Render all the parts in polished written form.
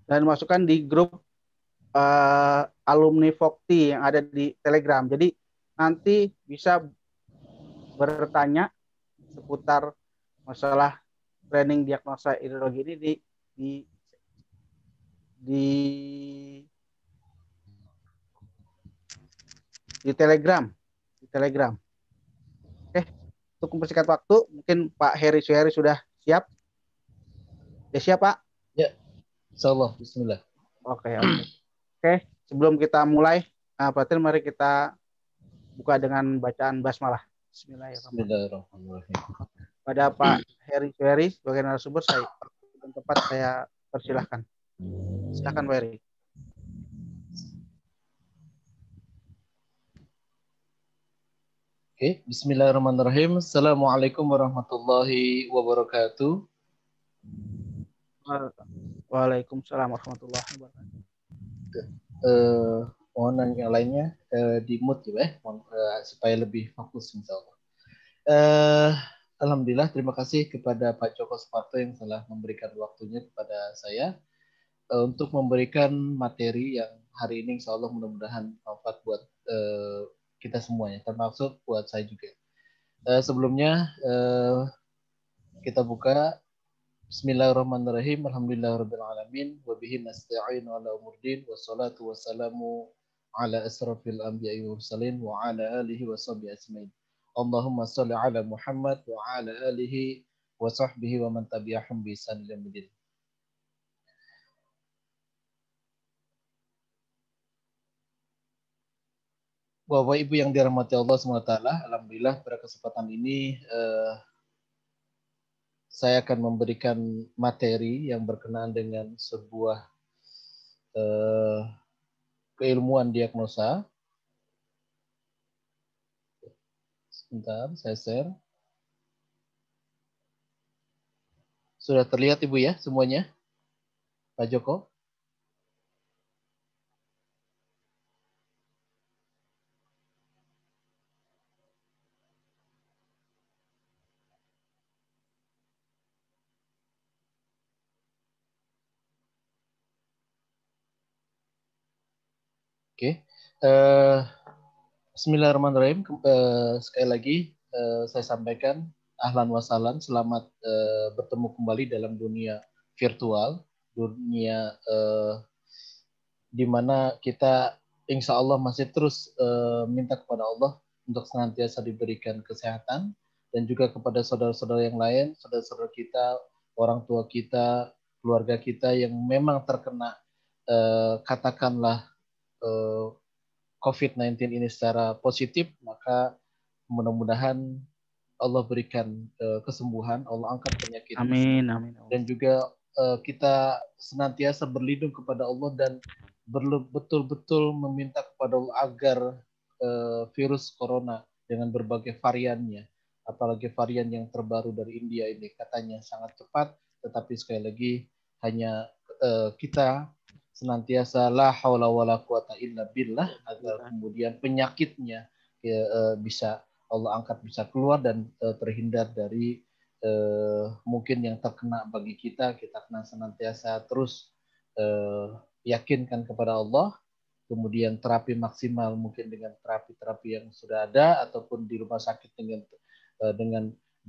dan masukkan di grup alumni Vokti yang ada di Telegram. Jadi nanti bisa bertanya seputar masalah training diagnosa ideologi ini di di di Telegram, di Telegram. Oke, untuk mempersingkat waktu, mungkin Pak Heri Suheri sudah siap. Ya siap Pak. Ya, insyaallah. Bismillah. Oke, oke. Oke, sebelum kita mulai, berarti mari kita buka dengan bacaan basmalah. Bismillahirrahmanirrahim. Bismillahirrahmanirrahim. Pada Pak Heri Suheri sebagai narasumber, saya dan tempat saya persilahkan. Silakan Pak Heri. Oke, bismillahirrahmanirrahim. Assalamualaikum warahmatullahi wabarakatuh. Waalaikumsalam warahmatullahi wabarakatuh. Mohon yang lainnya di mute ya, supaya lebih fokus insyaallah. Alhamdulillah, terima kasih kepada Pak Joko Suparto yang telah memberikan waktunya kepada saya untuk memberikan materi yang hari ini insyaallah mudah-mudahan manfaat buat kita semuanya, termasuk buat saya juga. Sebelumnya kita buka Bismillahirrahmanirrahim. Alhamdulillahirabbil alamin wa bihi nasta'inu ala umuddin wassalatu wassalamu ala asrafil anbiya'i wal mursalin wa ala alihi wa sahbihi ajmain. Allahumma shalli ala Muhammad wa ala alihi wa sahbihi wa man tabi'ahum bi ihsan ila yaumil. Bapak Ibu yang dirahmati Allah SWT, alhamdulillah pada kesempatan ini saya akan memberikan materi yang berkenaan dengan sebuah keilmuan diagnosa. Sebentar, saya share. Sudah terlihat Ibu ya semuanya? Pak Joko? Oke. Bismillahirrahmanirrahim. Sekali lagi saya sampaikan ahlan wa sahlan, selamat bertemu kembali dalam dunia virtual, dunia di mana kita insya Allah masih terus minta kepada Allah untuk senantiasa diberikan kesehatan, dan juga kepada saudara-saudara yang lain, saudara-saudara kita, orang tua kita, keluarga kita yang memang terkena katakanlah COVID-19 ini secara positif, maka mudah-mudahan Allah berikan kesembuhan, Allah angkat penyakit Amin, ini, amin. dan juga kita senantiasa berlindung kepada Allah dan betul-betul meminta kepada Allah agar virus corona dengan berbagai variannya, apalagi varian yang terbaru dari India ini katanya sangat cepat, tetapi sekali lagi hanya kita senantiasa la haula wala quwata illa billah agar kemudian penyakitnya bisa Allah angkat, bisa keluar dan terhindar dari mungkin yang terkena bagi kita kena senantiasa terus yakinkan kepada Allah, kemudian terapi maksimal mungkin dengan terapi-terapi yang sudah ada ataupun di rumah sakit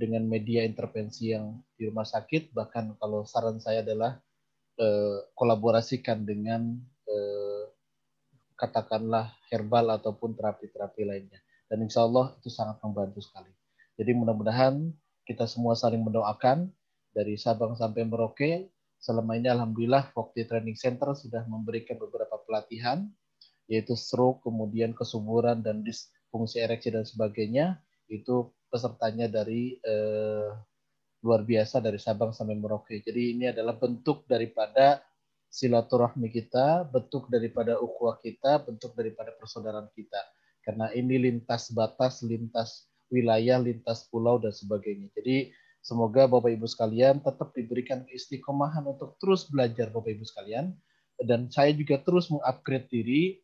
dengan media intervensi yang di rumah sakit, bahkan kalau saran saya adalah kolaborasikan dengan katakanlah herbal ataupun terapi-terapi lainnya, dan insya Allah itu sangat membantu sekali. Jadi mudah-mudahan kita semua saling mendoakan dari Sabang sampai Merauke. Selama ini alhamdulillah Vokti Training Center sudah memberikan beberapa pelatihan, yaitu stroke, kemudian kesuburan dan disfungsi ereksi dan sebagainya. Itu pesertanya dari luar biasa dari Sabang sampai Merauke. Jadi ini adalah bentuk daripada silaturahmi kita, bentuk daripada ukhuwah kita, bentuk daripada persaudaraan kita. Karena ini lintas batas, lintas wilayah, lintas pulau dan sebagainya. Jadi semoga Bapak Ibu sekalian tetap diberikan keistiqomahan untuk terus belajar Bapak Ibu sekalian. Dan saya juga terus mengupgrade diri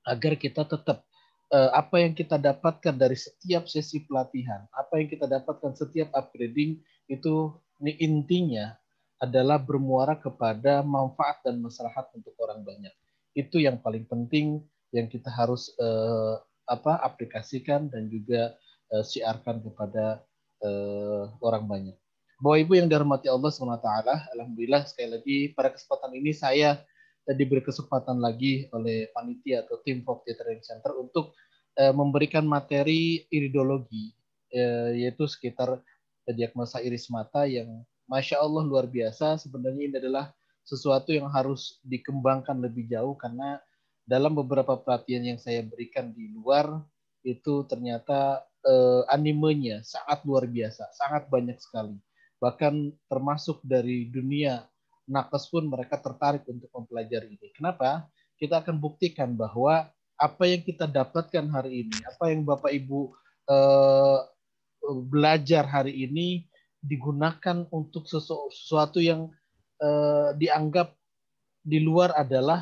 agar kita tetap apa yang kita dapatkan dari setiap sesi pelatihan, apa yang kita dapatkan setiap upgrading, itu ini intinya adalah bermuara kepada manfaat dan maslahat untuk orang banyak. Itu yang paling penting yang kita harus aplikasikan dan juga siarkan kepada orang banyak. Bapak Ibu yang dirahmati Allah SWT, alhamdulillah sekali lagi pada kesempatan ini saya diberi kesempatan lagi oleh panitia atau tim Vogue Training Center untuk memberikan materi iridologi, yaitu sekitar diagnosa iris mata yang Masya Allah luar biasa. Sebenarnya ini adalah sesuatu yang harus dikembangkan lebih jauh karena dalam beberapa pelatihan yang saya berikan di luar itu ternyata animenya sangat luar biasa, sangat banyak sekali. Bahkan termasuk dari dunia nakes pun mereka tertarik untuk mempelajari ini. Kenapa? Kita akan buktikan bahwa apa yang kita dapatkan hari ini, apa yang Bapak Ibu belajar hari ini digunakan untuk sesuatu yang dianggap di luar adalah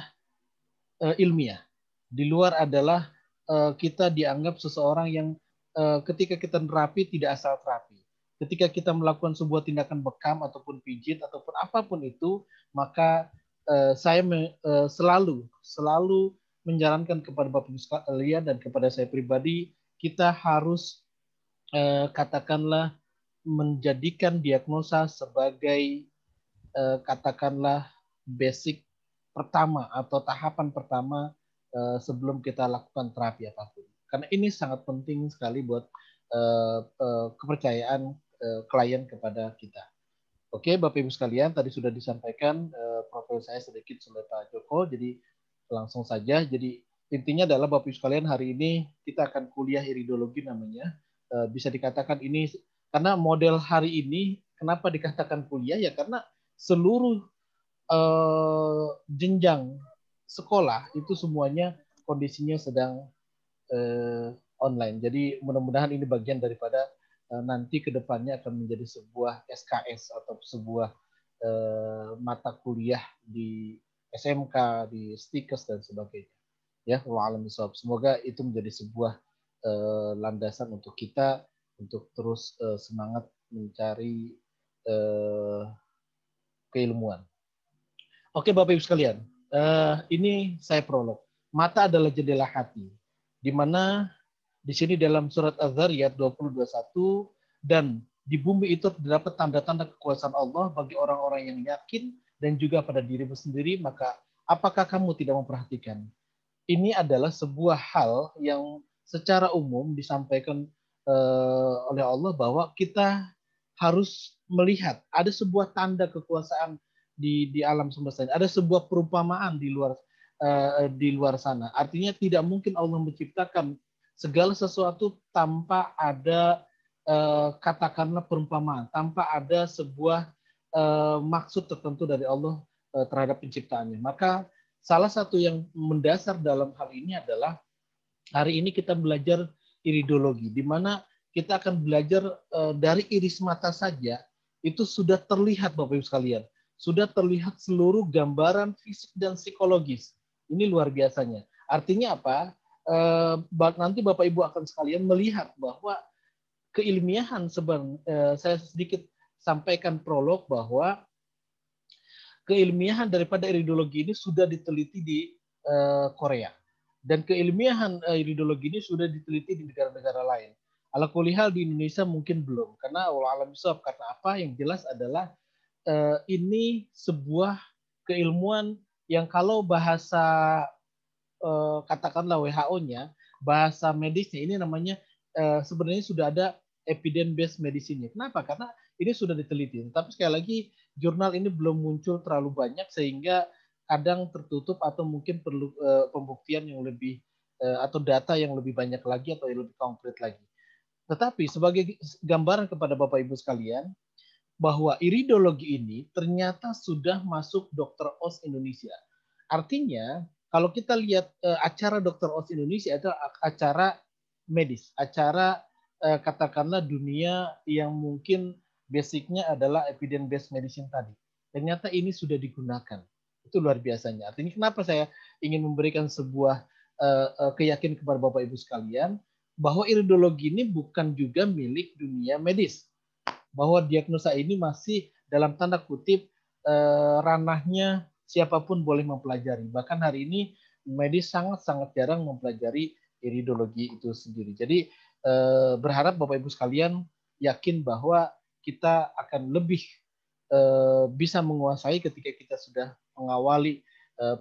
ilmiah. Di luar adalah kita dianggap seseorang yang ketika kita terapi tidak asal terapi. Ketika kita melakukan sebuah tindakan bekam ataupun pijit ataupun apapun itu, maka saya selalu menjalankan kepada Bapak Ibu sekalian dan kepada saya pribadi, kita harus katakanlah menjadikan diagnosa sebagai katakanlah basic pertama atau tahapan pertama sebelum kita lakukan terapi apapun. Karena ini sangat penting sekali buat kepercayaan klien kepada kita. Oke, Bapak Ibu sekalian, tadi sudah disampaikan profil saya sedikit oleh Pak Joko, jadi langsung saja. Jadi intinya adalah Bapak Ibu sekalian, hari ini kita akan kuliah iridologi namanya. Bisa dikatakan ini karena model hari ini kenapa dikatakan kuliah ya karena seluruh jenjang sekolah itu semuanya kondisinya sedang online. Jadi mudah-mudahan ini bagian daripada nanti ke depannya akan menjadi sebuah SKS atau sebuah mata kuliah di SMK, di STIKES dan sebagainya. Ya, wa'alam bishawab. Semoga itu menjadi sebuah landasan untuk kita untuk terus semangat mencari keilmuan. Oke, Bapak Ibu sekalian, ini saya prolog. Mata adalah jendela hati, di mana di sini dalam surat Az-Zariyat 20:21 dan di bumi itu terdapat tanda-tanda kekuasaan Allah bagi orang-orang yang yakin dan juga pada dirimu sendiri, maka apakah kamu tidak memperhatikan? Ini adalah sebuah hal yang secara umum disampaikan oleh Allah bahwa kita harus melihat ada sebuah tanda kekuasaan di alam semesta ini. Ada sebuah perumpamaan di luar sana. Artinya tidak mungkin Allah menciptakan segala sesuatu tanpa ada katakanlah perumpamaan, tanpa ada sebuah maksud tertentu dari Allah terhadap penciptaannya. Maka salah satu yang mendasar dalam hal ini adalah hari ini kita belajar iridologi, di mana kita akan belajar dari iris mata saja itu sudah terlihat Bapak Ibu sekalian. Sudah terlihat seluruh gambaran fisik dan psikologis. Ini luar biasanya. Artinya apa? Nanti Bapak Ibu akan sekalian melihat bahwa keilmiahan saya sedikit sampaikan prolog bahwa keilmiahan daripada iridologi ini sudah diteliti di Korea. Dan keilmiahan iridologi ini sudah diteliti di negara-negara lain. Ala kulihal di Indonesia mungkin belum. Karena alam bisawab, karena apa? Yang jelas adalah ini sebuah keilmuan yang kalau bahasa katakanlah WHO-nya, bahasa medisnya ini namanya sebenarnya sudah ada evidence based medicine-nya. Kenapa? Karena ini sudah diteliti. Tapi sekali lagi jurnal ini belum muncul terlalu banyak sehingga kadang tertutup atau mungkin perlu pembuktian yang lebih atau data yang lebih banyak lagi atau yang lebih konkret lagi. Tetapi sebagai gambaran kepada Bapak Ibu sekalian, bahwa iridologi ini ternyata sudah masuk Dr. Oz Indonesia. Artinya, kalau kita lihat acara Dr. Oz Indonesia itu acara medis, acara katakanlah dunia yang mungkin basicnya adalah evidence based medicine tadi. Ternyata ini sudah digunakan. Itu luar biasanya. Artinya kenapa saya ingin memberikan sebuah keyakinan kepada Bapak Ibu sekalian bahwa iridologi ini bukan juga milik dunia medis. Bahwa diagnosa ini masih dalam tanda kutip ranahnya siapapun boleh mempelajari. Bahkan hari ini medis sangat-sangat jarang mempelajari iridologi itu sendiri. Jadi berharap Bapak Ibu sekalian yakin bahwa kita akan lebih bisa menguasai ketika kita sudah mengawali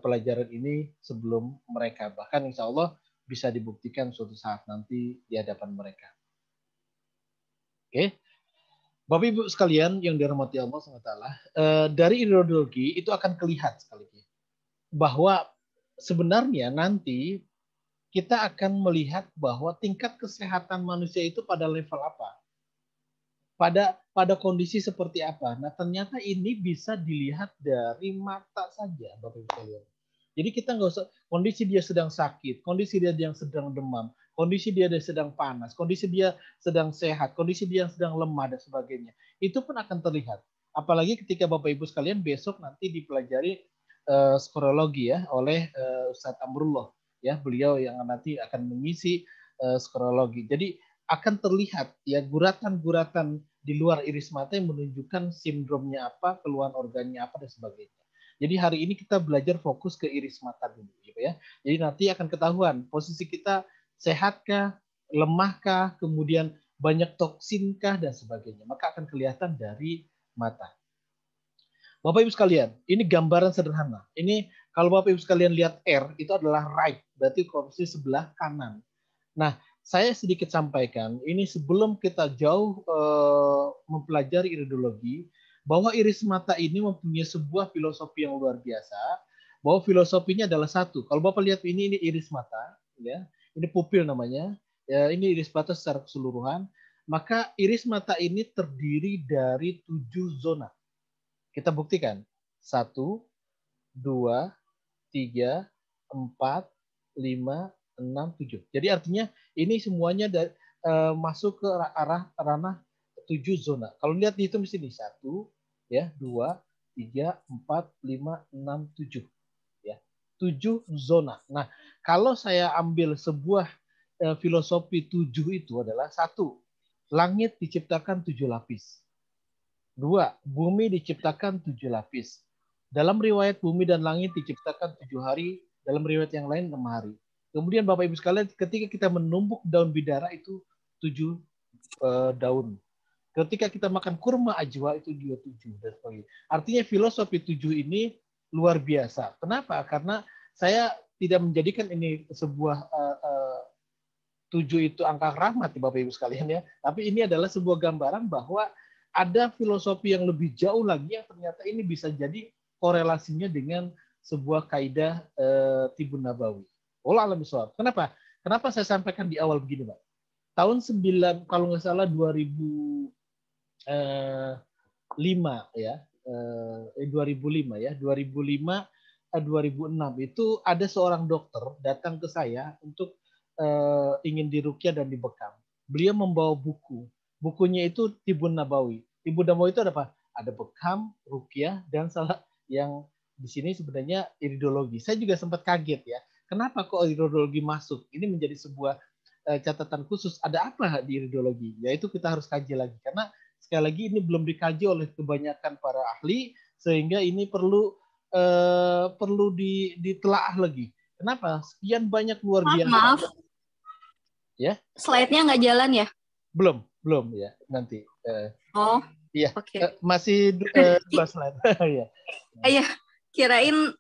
pelajaran ini sebelum mereka. Bahkan insya Allah bisa dibuktikan suatu saat nanti di hadapan mereka. Oke, Bapak Ibu sekalian yang dirahmati Allah SWT, dari iridologi itu akan kelihatan sekali lagi bahwa sebenarnya nanti kita akan melihat bahwa tingkat kesehatan manusia itu pada level apa, pada kondisi seperti apa. Nah, ternyata ini bisa dilihat dari mata saja, Bapak Ibu sekalian. Jadi kita nggak usah kondisi dia sedang sakit, kondisi dia yang sedang demam, kondisi dia sedang panas, kondisi dia sedang sehat, kondisi dia sedang lemah dan sebagainya. Itu pun akan terlihat. Apalagi ketika Bapak Ibu sekalian besok nanti dipelajari skorologi ya oleh Ustadz Amrullah ya, beliau yang nanti akan mengisi skorologi. Jadi akan terlihat ya guratan-guratan di luar iris mata yang menunjukkan sindromnya apa, keluhan organnya apa dan sebagainya. Jadi hari ini kita belajar fokus ke iris mata dulu, gitu ya. Jadi nanti akan ketahuan posisi kita sehatkah, lemahkah, kemudian banyak toksinkah dan sebagainya. Maka akan kelihatan dari mata. Bapak Ibu sekalian, ini gambaran sederhana. Ini kalau Bapak Ibu sekalian lihat R itu adalah right, berarti posisi sebelah kanan. Nah, saya sedikit sampaikan, ini sebelum kita jauh mempelajari iridologi, bahwa iris mata ini mempunyai sebuah filosofi yang luar biasa, bahwa filosofinya adalah satu. Kalau Bapak lihat ini iris mata, ya, ini pupil namanya, ya, ini iris mata secara keseluruhan, maka iris mata ini terdiri dari 7 zona. Kita buktikan. 1, 2, 3, 4, 5, 6, 7. Jadi artinya ini semuanya masuk ke arah ranah 7 zona. Kalau lihat di itu di sini 1, ya, 2, 3, 4, 5, 6, 7. Ya. 7 zona. Nah, kalau saya ambil sebuah filosofi 7 itu adalah 1, langit diciptakan 7 lapis. 2, bumi diciptakan 7 lapis. Dalam riwayat bumi dan langit diciptakan 7 hari, dalam riwayat yang lain 6 hari. Kemudian Bapak Ibu sekalian, ketika kita menumbuk daun bidara itu 7 daun. Ketika kita makan kurma ajwa itu juga 7 dan sebagainya. Artinya filosofi 7 ini luar biasa. Kenapa? Karena saya tidak menjadikan ini sebuah 7 itu angka rahmat Bapak Ibu sekalian ya. Tapi ini adalah sebuah gambaran bahwa ada filosofi yang lebih jauh lagi yang ternyata ini bisa jadi korelasinya dengan sebuah kaidah Tibun Nabawi. Allah alam bisawab. Kenapa? Kenapa saya sampaikan di awal begini, Pak? Tahun 9 kalau nggak salah 2005 ya. 2005 ya. 2005 2006 itu ada seorang dokter datang ke saya untuk ingin diruqyah dan dibekam. Beliau membawa buku. Bukunya itu Tibun Nabawi. Tibun Nabawi itu ada apa? Ada bekam, ruqyah, dan salah yang di sini sebenarnya iridologi. Saya juga sempat kaget ya. Kenapa kok iridologi masuk? Ini menjadi sebuah catatan khusus. Ada apa di iridologi? Yaitu kita harus kaji lagi. Karena sekali lagi ini belum dikaji oleh kebanyakan para ahli, sehingga ini perlu ditelaah lagi. Kenapa? Sekian banyak luar biasa. Maaf. Ya. Slide-nya nggak jalan ya? Belum ya nanti. Oh. Iya. Okay. Masih 2 slide. Ya. Iya. Kirain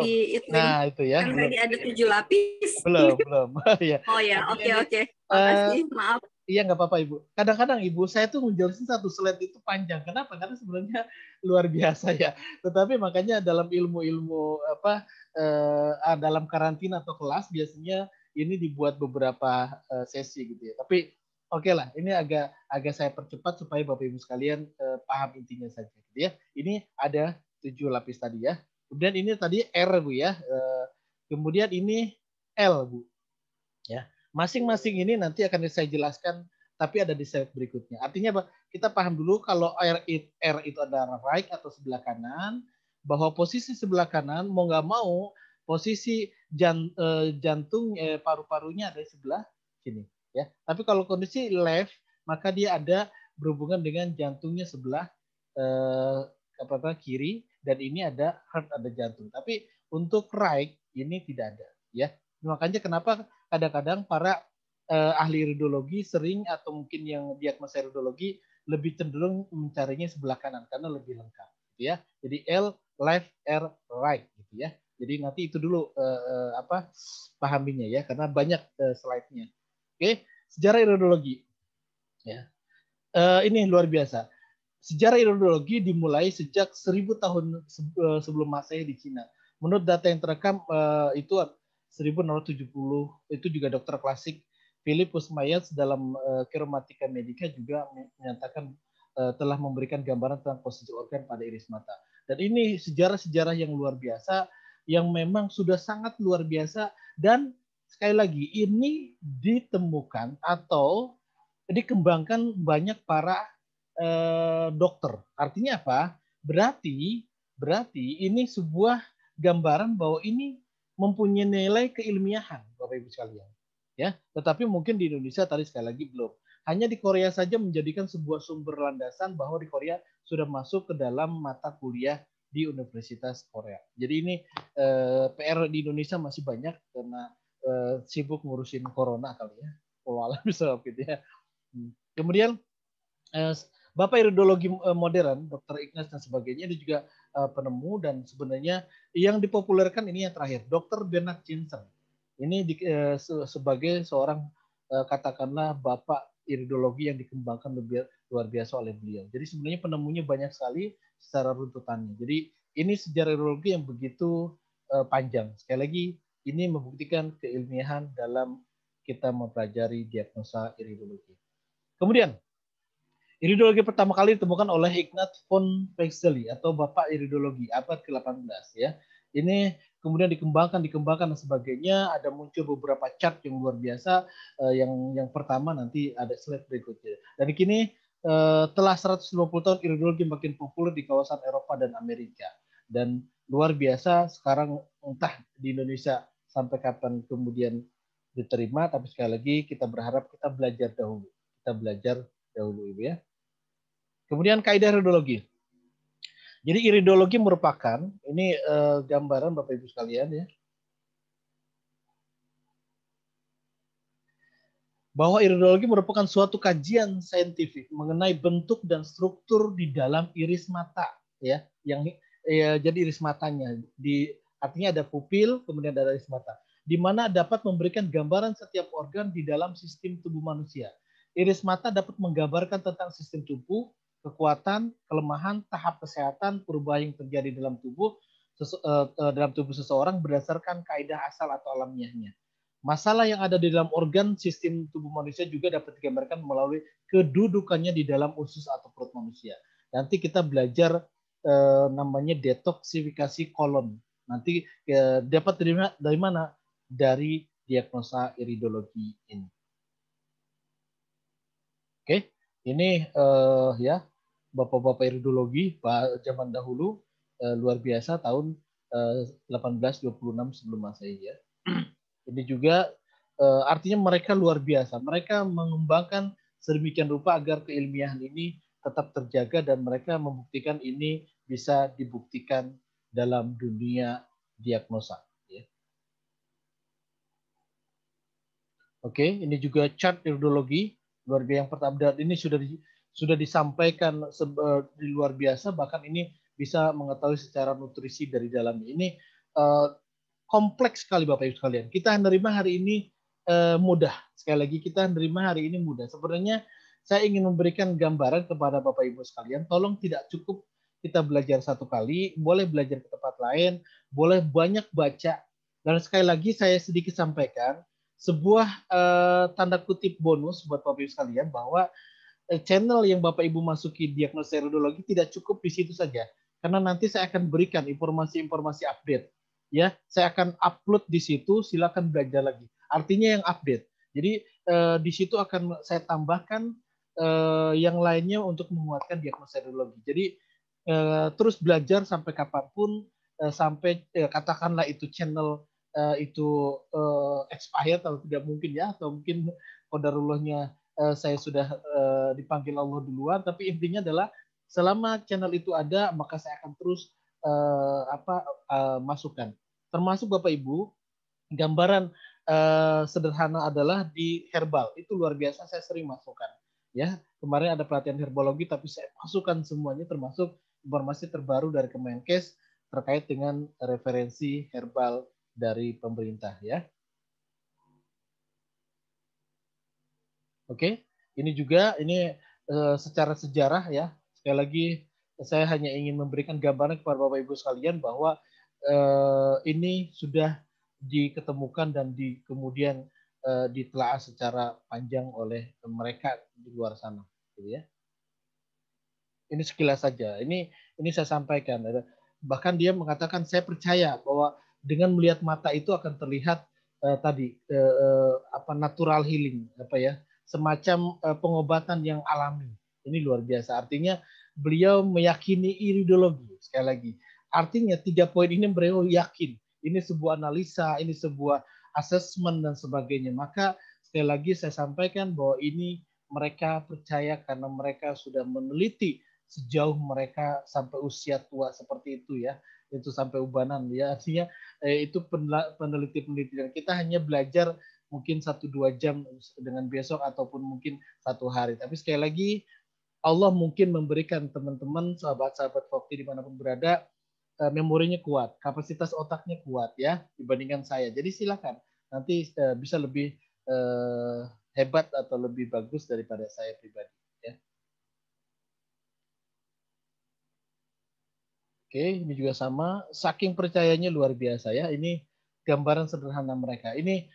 di itu. Nah itu ya. Kan tadi ada 7 lapis. Belum. Ya. Oh ya, oke. Makasih, maaf. Iya nggak apa-apa Ibu. Kadang-kadang Ibu saya tuh menjelasin satu slide itu panjang. Kenapa? Karena sebenarnya luar biasa ya. Tetapi makanya dalam ilmu-ilmu dalam karantina atau kelas biasanya ini dibuat beberapa sesi gitu ya. Tapi oke lah, ini agak saya percepat supaya Bapak Ibu sekalian paham intinya saja gitu ya. Ini ada 7 lapis tadi ya. Kemudian ini tadi R Bu ya. Kemudian ini L Bu. Ya. Masing-masing ini nanti akan saya jelaskan tapi ada di slide berikutnya. Artinya apa? Kita paham dulu kalau R itu adalah right atau sebelah kanan, bahwa posisi sebelah kanan mau nggak mau posisi jantung paru-parunya ada di sebelah sini ya. Tapi kalau kondisi left maka dia ada berhubungan dengan jantungnya sebelah apa kiri, dan ini ada heart, ada jantung. Tapi untuk right ini tidak ada, ya. Makanya kenapa kadang-kadang para ahli iridologi sering atau mungkin yang diagnosa iridologi lebih cenderung mencarinya sebelah kanan karena lebih lengkap, gitu ya. Jadi L left, R right, gitu ya. Jadi nanti itu dulu pahaminya ya, karena banyak slide-nya. Oke, sejarah iridologi. Ya, ini luar biasa. Sejarah iridologi dimulai sejak 1000 tahun sebelum Masehi di Cina. Menurut data yang terekam itu 1670, itu juga dokter klasik Philippus Mayers dalam Chiromatica Medica juga menyatakan telah memberikan gambaran tentang posisi organ pada iris mata. Dan ini sejarah-sejarah yang luar biasa, yang memang sudah sangat luar biasa, dan sekali lagi ini ditemukan atau dikembangkan banyak para dokter. Artinya apa? Berarti ini sebuah gambaran bahwa ini mempunyai nilai keilmiahan, Bapak Ibu sekalian. Ya, tetapi mungkin di Indonesia tadi sekali lagi belum. Hanya di Korea saja menjadikan sebuah sumber landasan bahwa di Korea sudah masuk ke dalam mata kuliah di Universitas Korea. Jadi ini PR di Indonesia masih banyak karena sibuk ngurusin corona kali ya. Walau bisa gitu ya. Kemudian Bapak iridologi modern, Dr. Ignas dan sebagainya, dia juga penemu, dan sebenarnya yang dipopulerkan ini yang terakhir, Dr. Bernard Jensen. Ini sebagai seorang katakanlah bapak iridologi yang dikembangkan lebih luar biasa oleh beliau. Jadi sebenarnya penemunya banyak sekali secara runtutannya. Jadi ini sejarah iridologi yang begitu panjang. Sekali lagi, ini membuktikan keilmiahan dalam kita mempelajari diagnosa iridologi. Kemudian, iridologi pertama kali ditemukan oleh Ignaz von Fexley atau Bapak Iridologi abad ke-18 ya. Ini kemudian dikembangkan dan sebagainya, ada muncul beberapa chart yang luar biasa, yang pertama nanti ada slide berikutnya. Dan kini telah 150 tahun iridologi makin populer di kawasan Eropa dan Amerika. Dan luar biasa sekarang, entah di Indonesia sampai kapan kemudian diterima, tapi sekali lagi kita berharap kita belajar dahulu. Kita belajar dahulu, Ibu ya. Kemudian kaidah iridologi. Jadi iridologi merupakan, ini gambaran Bapak Ibu sekalian ya, bahwa iridologi merupakan suatu kajian saintifik mengenai bentuk dan struktur di dalam iris mata ya, yang jadi iris matanya artinya ada pupil, kemudian ada iris mata, di mana dapat memberikan gambaran setiap organ di dalam sistem tubuh manusia. Iris mata dapat menggambarkan tentang sistem tubuh, kekuatan, kelemahan, tahap kesehatan, perubahan yang terjadi dalam tubuh seseorang berdasarkan kaidah asal atau alamiahnya. Masalah yang ada di dalam organ sistem tubuh manusia juga dapat digambarkan melalui kedudukannya di dalam usus atau perut manusia. Nanti kita belajar namanya detoksifikasi kolon. Nanti dapat dari mana? Dari diagnosa iridologi ini. Oke, ini ya bapak-bapak iridologi zaman dahulu luar biasa tahun 1826 sebelum Masehi ya. Ini juga artinya mereka luar biasa. Mereka mengembangkan sedemikian rupa agar keilmiahan ini tetap terjaga, dan mereka membuktikan ini bisa dibuktikan dalam dunia diagnosa. Ya. Oke, ini juga chart iridologi luar biasa yang pertama, dan ini sudah disampaikan di luar biasa, bahkan ini bisa mengetahui secara nutrisi dari dalamnya. Ini kompleks sekali Bapak Ibu sekalian. Kita menerima hari ini mudah. Sekali lagi kita menerima hari ini mudah. Sebenarnya saya ingin memberikan gambaran kepada Bapak Ibu sekalian, tolong tidak cukup kita belajar satu kali, boleh belajar ke tempat lain, boleh banyak baca. Dan sekali lagi saya sedikit sampaikan sebuah tanda kutip bonus buat Bapak Ibu sekalian, bahwa channel yang Bapak Ibu masuki diagnosa iridologi tidak cukup di situ saja, karena nanti saya akan berikan informasi-informasi update. Ya, saya akan upload di situ, silakan belajar lagi. Artinya yang update. Jadi di situ akan saya tambahkan yang lainnya untuk menguatkan diagnosa iridologi. Jadi terus belajar sampai kapanpun, sampai katakanlah itu channel itu expired atau tidak mungkin ya, atau mungkin qadarullahnya saya sudah dipanggil Allah duluan, tapi intinya adalah selama channel itu ada, maka saya akan terus masukkan. Termasuk Bapak Ibu, gambaran sederhana adalah di herbal. Itu luar biasa, saya sering masukkan. Ya, kemarin ada pelatihan herbologi, tapi saya masukkan semuanya, termasuk informasi terbaru dari Kemenkes terkait dengan referensi herbal dari pemerintah. Ya, oke. Ini juga secara sejarah ya. Sekali lagi saya hanya ingin memberikan gambaran kepada Bapak Ibu sekalian bahwa ini sudah diketemukan dan kemudian ditelaah secara panjang oleh mereka di luar sana, gitu ya. Ini sekilas saja. Ini saya sampaikan. Bahkan dia mengatakan saya percaya bahwa dengan melihat mata itu akan terlihat natural healing, semacam pengobatan yang alami. Ini luar biasa. Artinya beliau meyakini iridologi. Sekali lagi, artinya 3 poin ini beliau yakin. Ini sebuah analisa, ini sebuah assessment dan sebagainya. Maka sekali lagi saya sampaikan bahwa ini mereka percaya karena mereka sudah meneliti sejauh mereka sampai usia tua seperti itu ya, itu sampai ubanan ya. Artinya itu peneliti-peneliti dan kita hanya belajar mungkin 1-2 jam dengan besok ataupun mungkin 1 hari. Tapi sekali lagi Allah mungkin memberikan teman-teman sahabat-sahabat Vokti dimanapun berada memorinya kuat, kapasitas otaknya kuat ya dibandingkan saya. Jadi silakan nanti bisa lebih hebat atau lebih bagus daripada saya pribadi. Ya. Oke, ini juga sama. Saking percayanya luar biasa ya. Ini gambaran sederhana mereka. Ini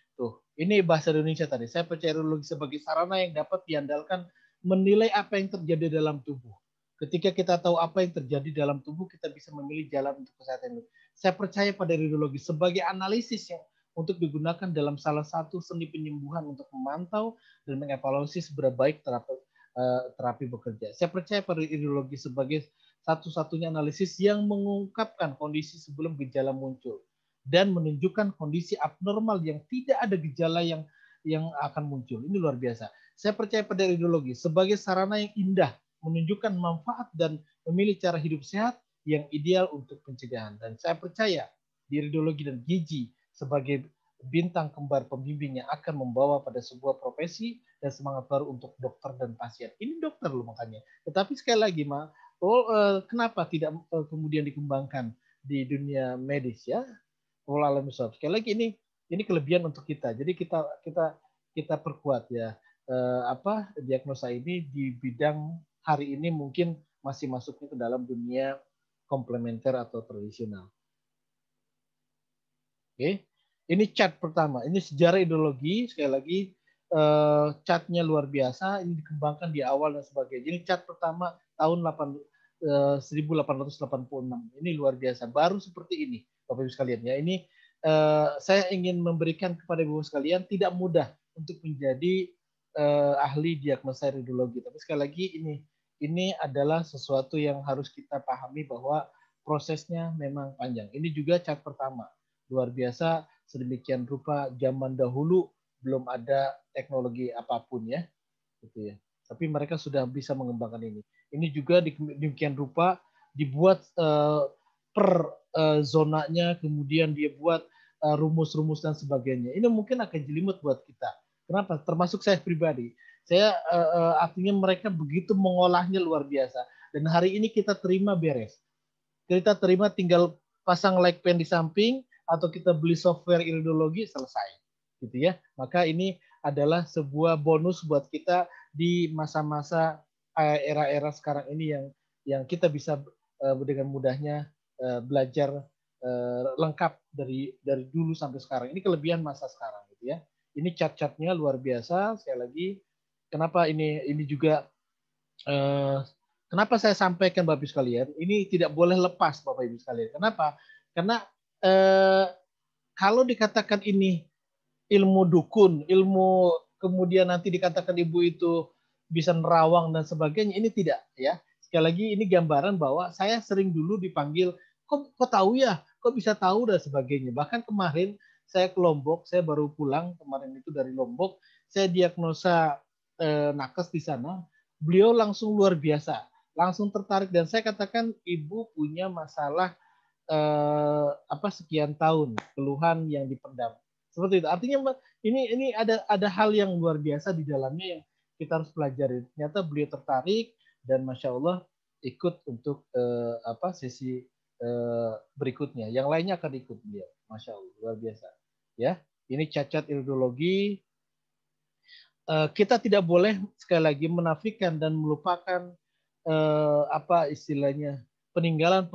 bahasa Indonesia tadi. Saya percaya iridologi sebagai sarana yang dapat diandalkan menilai apa yang terjadi dalam tubuh. Ketika kita tahu apa yang terjadi dalam tubuh, kita bisa memilih jalan untuk kesehatan itu. Saya percaya pada iridologi sebagai analisis yang untuk digunakan dalam salah satu seni penyembuhan untuk memantau dan mengevaluasi seberapa baik terapi bekerja. Saya percaya pada iridologi sebagai satu-satunya analisis yang mengungkapkan kondisi sebelum gejala muncul dan menunjukkan kondisi abnormal yang tidak ada gejala yang akan muncul. Ini luar biasa. Saya percaya pada iridologi sebagai sarana yang indah, menunjukkan manfaat dan memilih cara hidup sehat yang ideal untuk pencegahan. Dan saya percaya di iridologi dan gizi sebagai bintang kembar pembimbing yang akan membawa pada sebuah profesi dan semangat baru untuk dokter dan pasien. Ini dokter loh makanya. Tetapi sekali lagi, kenapa tidak kemudian dikembangkan di dunia medis ya? Sekali lagi ini kelebihan untuk kita. Jadi kita perkuat ya diagnosa ini di bidang hari ini mungkin masih masuknya ke dalam dunia komplementer atau tradisional. Oke, ini chart pertama. Ini sejarah ideologi. Sekali lagi chartnya luar biasa. Ini dikembangkan di awal dan sebagainya. Ini chart pertama tahun 1886. Ini luar biasa. Baru seperti ini, Bapak Ibu sekalian ya. Ini saya ingin memberikan kepada Ibu sekalian tidak mudah untuk menjadi ahli diagnosa iridologi. Tapi sekali lagi ini adalah sesuatu yang harus kita pahami bahwa prosesnya memang panjang. Ini juga chart pertama. Luar biasa, sedemikian rupa zaman dahulu belum ada teknologi apapun ya. Gitu ya. Tapi mereka sudah bisa mengembangkan ini. Ini juga demikian rupa dibuat per zonanya, kemudian dia buat rumus-rumus dan sebagainya. Ini mungkin akan jelimet buat kita. Kenapa? Termasuk saya pribadi. Saya artinya mereka begitu mengolahnya luar biasa. Dan hari ini kita terima beres. Kita terima tinggal pasang like pen di samping atau kita beli software iridologi selesai. Gitu ya. Maka ini adalah sebuah bonus buat kita di masa-masa era-era sekarang ini yang kita bisa dengan mudahnya belajar lengkap dari dulu sampai sekarang. Ini kelebihan masa sekarang gitu ya. Ini cat-catnya luar biasa. Sekali lagi, kenapa ini juga kenapa saya sampaikan Bapak Ibu sekalian? Ini tidak boleh lepas Bapak Ibu sekalian. Kenapa? Karena kalau dikatakan ini ilmu dukun, ilmu kemudian nanti dikatakan ibu itu bisa nerawang dan sebagainya, ini tidak ya. Sekali lagi ini gambaran bahwa saya sering dulu dipanggil, kok tahu ya, kok bisa tahu dan sebagainya. Bahkan kemarin saya ke Lombok, saya baru pulang kemarin itu dari Lombok, saya diagnosa nakes di sana, beliau langsung luar biasa. langsung tertarik, dan saya katakan ibu punya masalah sekian tahun keluhan yang dipendam seperti itu. Artinya ini ada hal yang luar biasa di dalamnya yang kita harus pelajari. Ternyata beliau tertarik dan masya Allah ikut untuk sesi berikutnya. Yang lainnya akan ikut beliau. Masya Allah luar biasa. Ya, ini cacat iridologi. Kita tidak boleh sekali lagi menafikan dan melupakan istilahnya peninggalan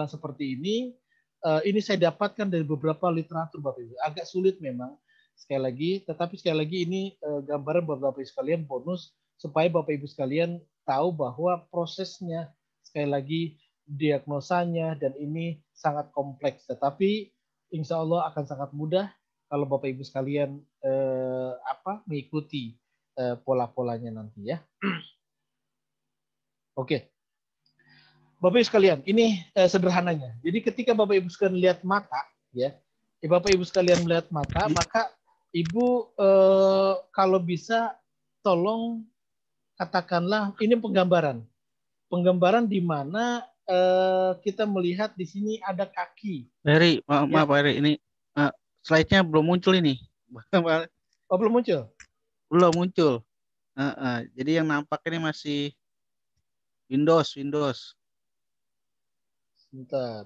seperti ini. Ini saya dapatkan dari beberapa literatur Bapak Ibu. Agak sulit memang sekali lagi, tetapi sekali lagi ini gambaran Bapak Ibu sekalian, bonus supaya Bapak Ibu sekalian tahu bahwa prosesnya sekali lagi diagnosanya dan ini sangat kompleks, tetapi insya Allah akan sangat mudah kalau Bapak Ibu sekalian mengikuti pola-polanya nanti ya. Oke. Bapak Ibu sekalian, ini sederhananya. Jadi ketika Bapak Ibu sekalian lihat mata, ya, Bapak Ibu sekalian melihat mata, maka Ibu kalau bisa tolong katakanlah ini penggambaran di mana kita melihat di sini ada kaki. Heri, maaf Heri, ini slide-nya belum muncul ini. Oh, belum muncul? Belum muncul. Jadi yang nampak ini masih Windows. Sebentar.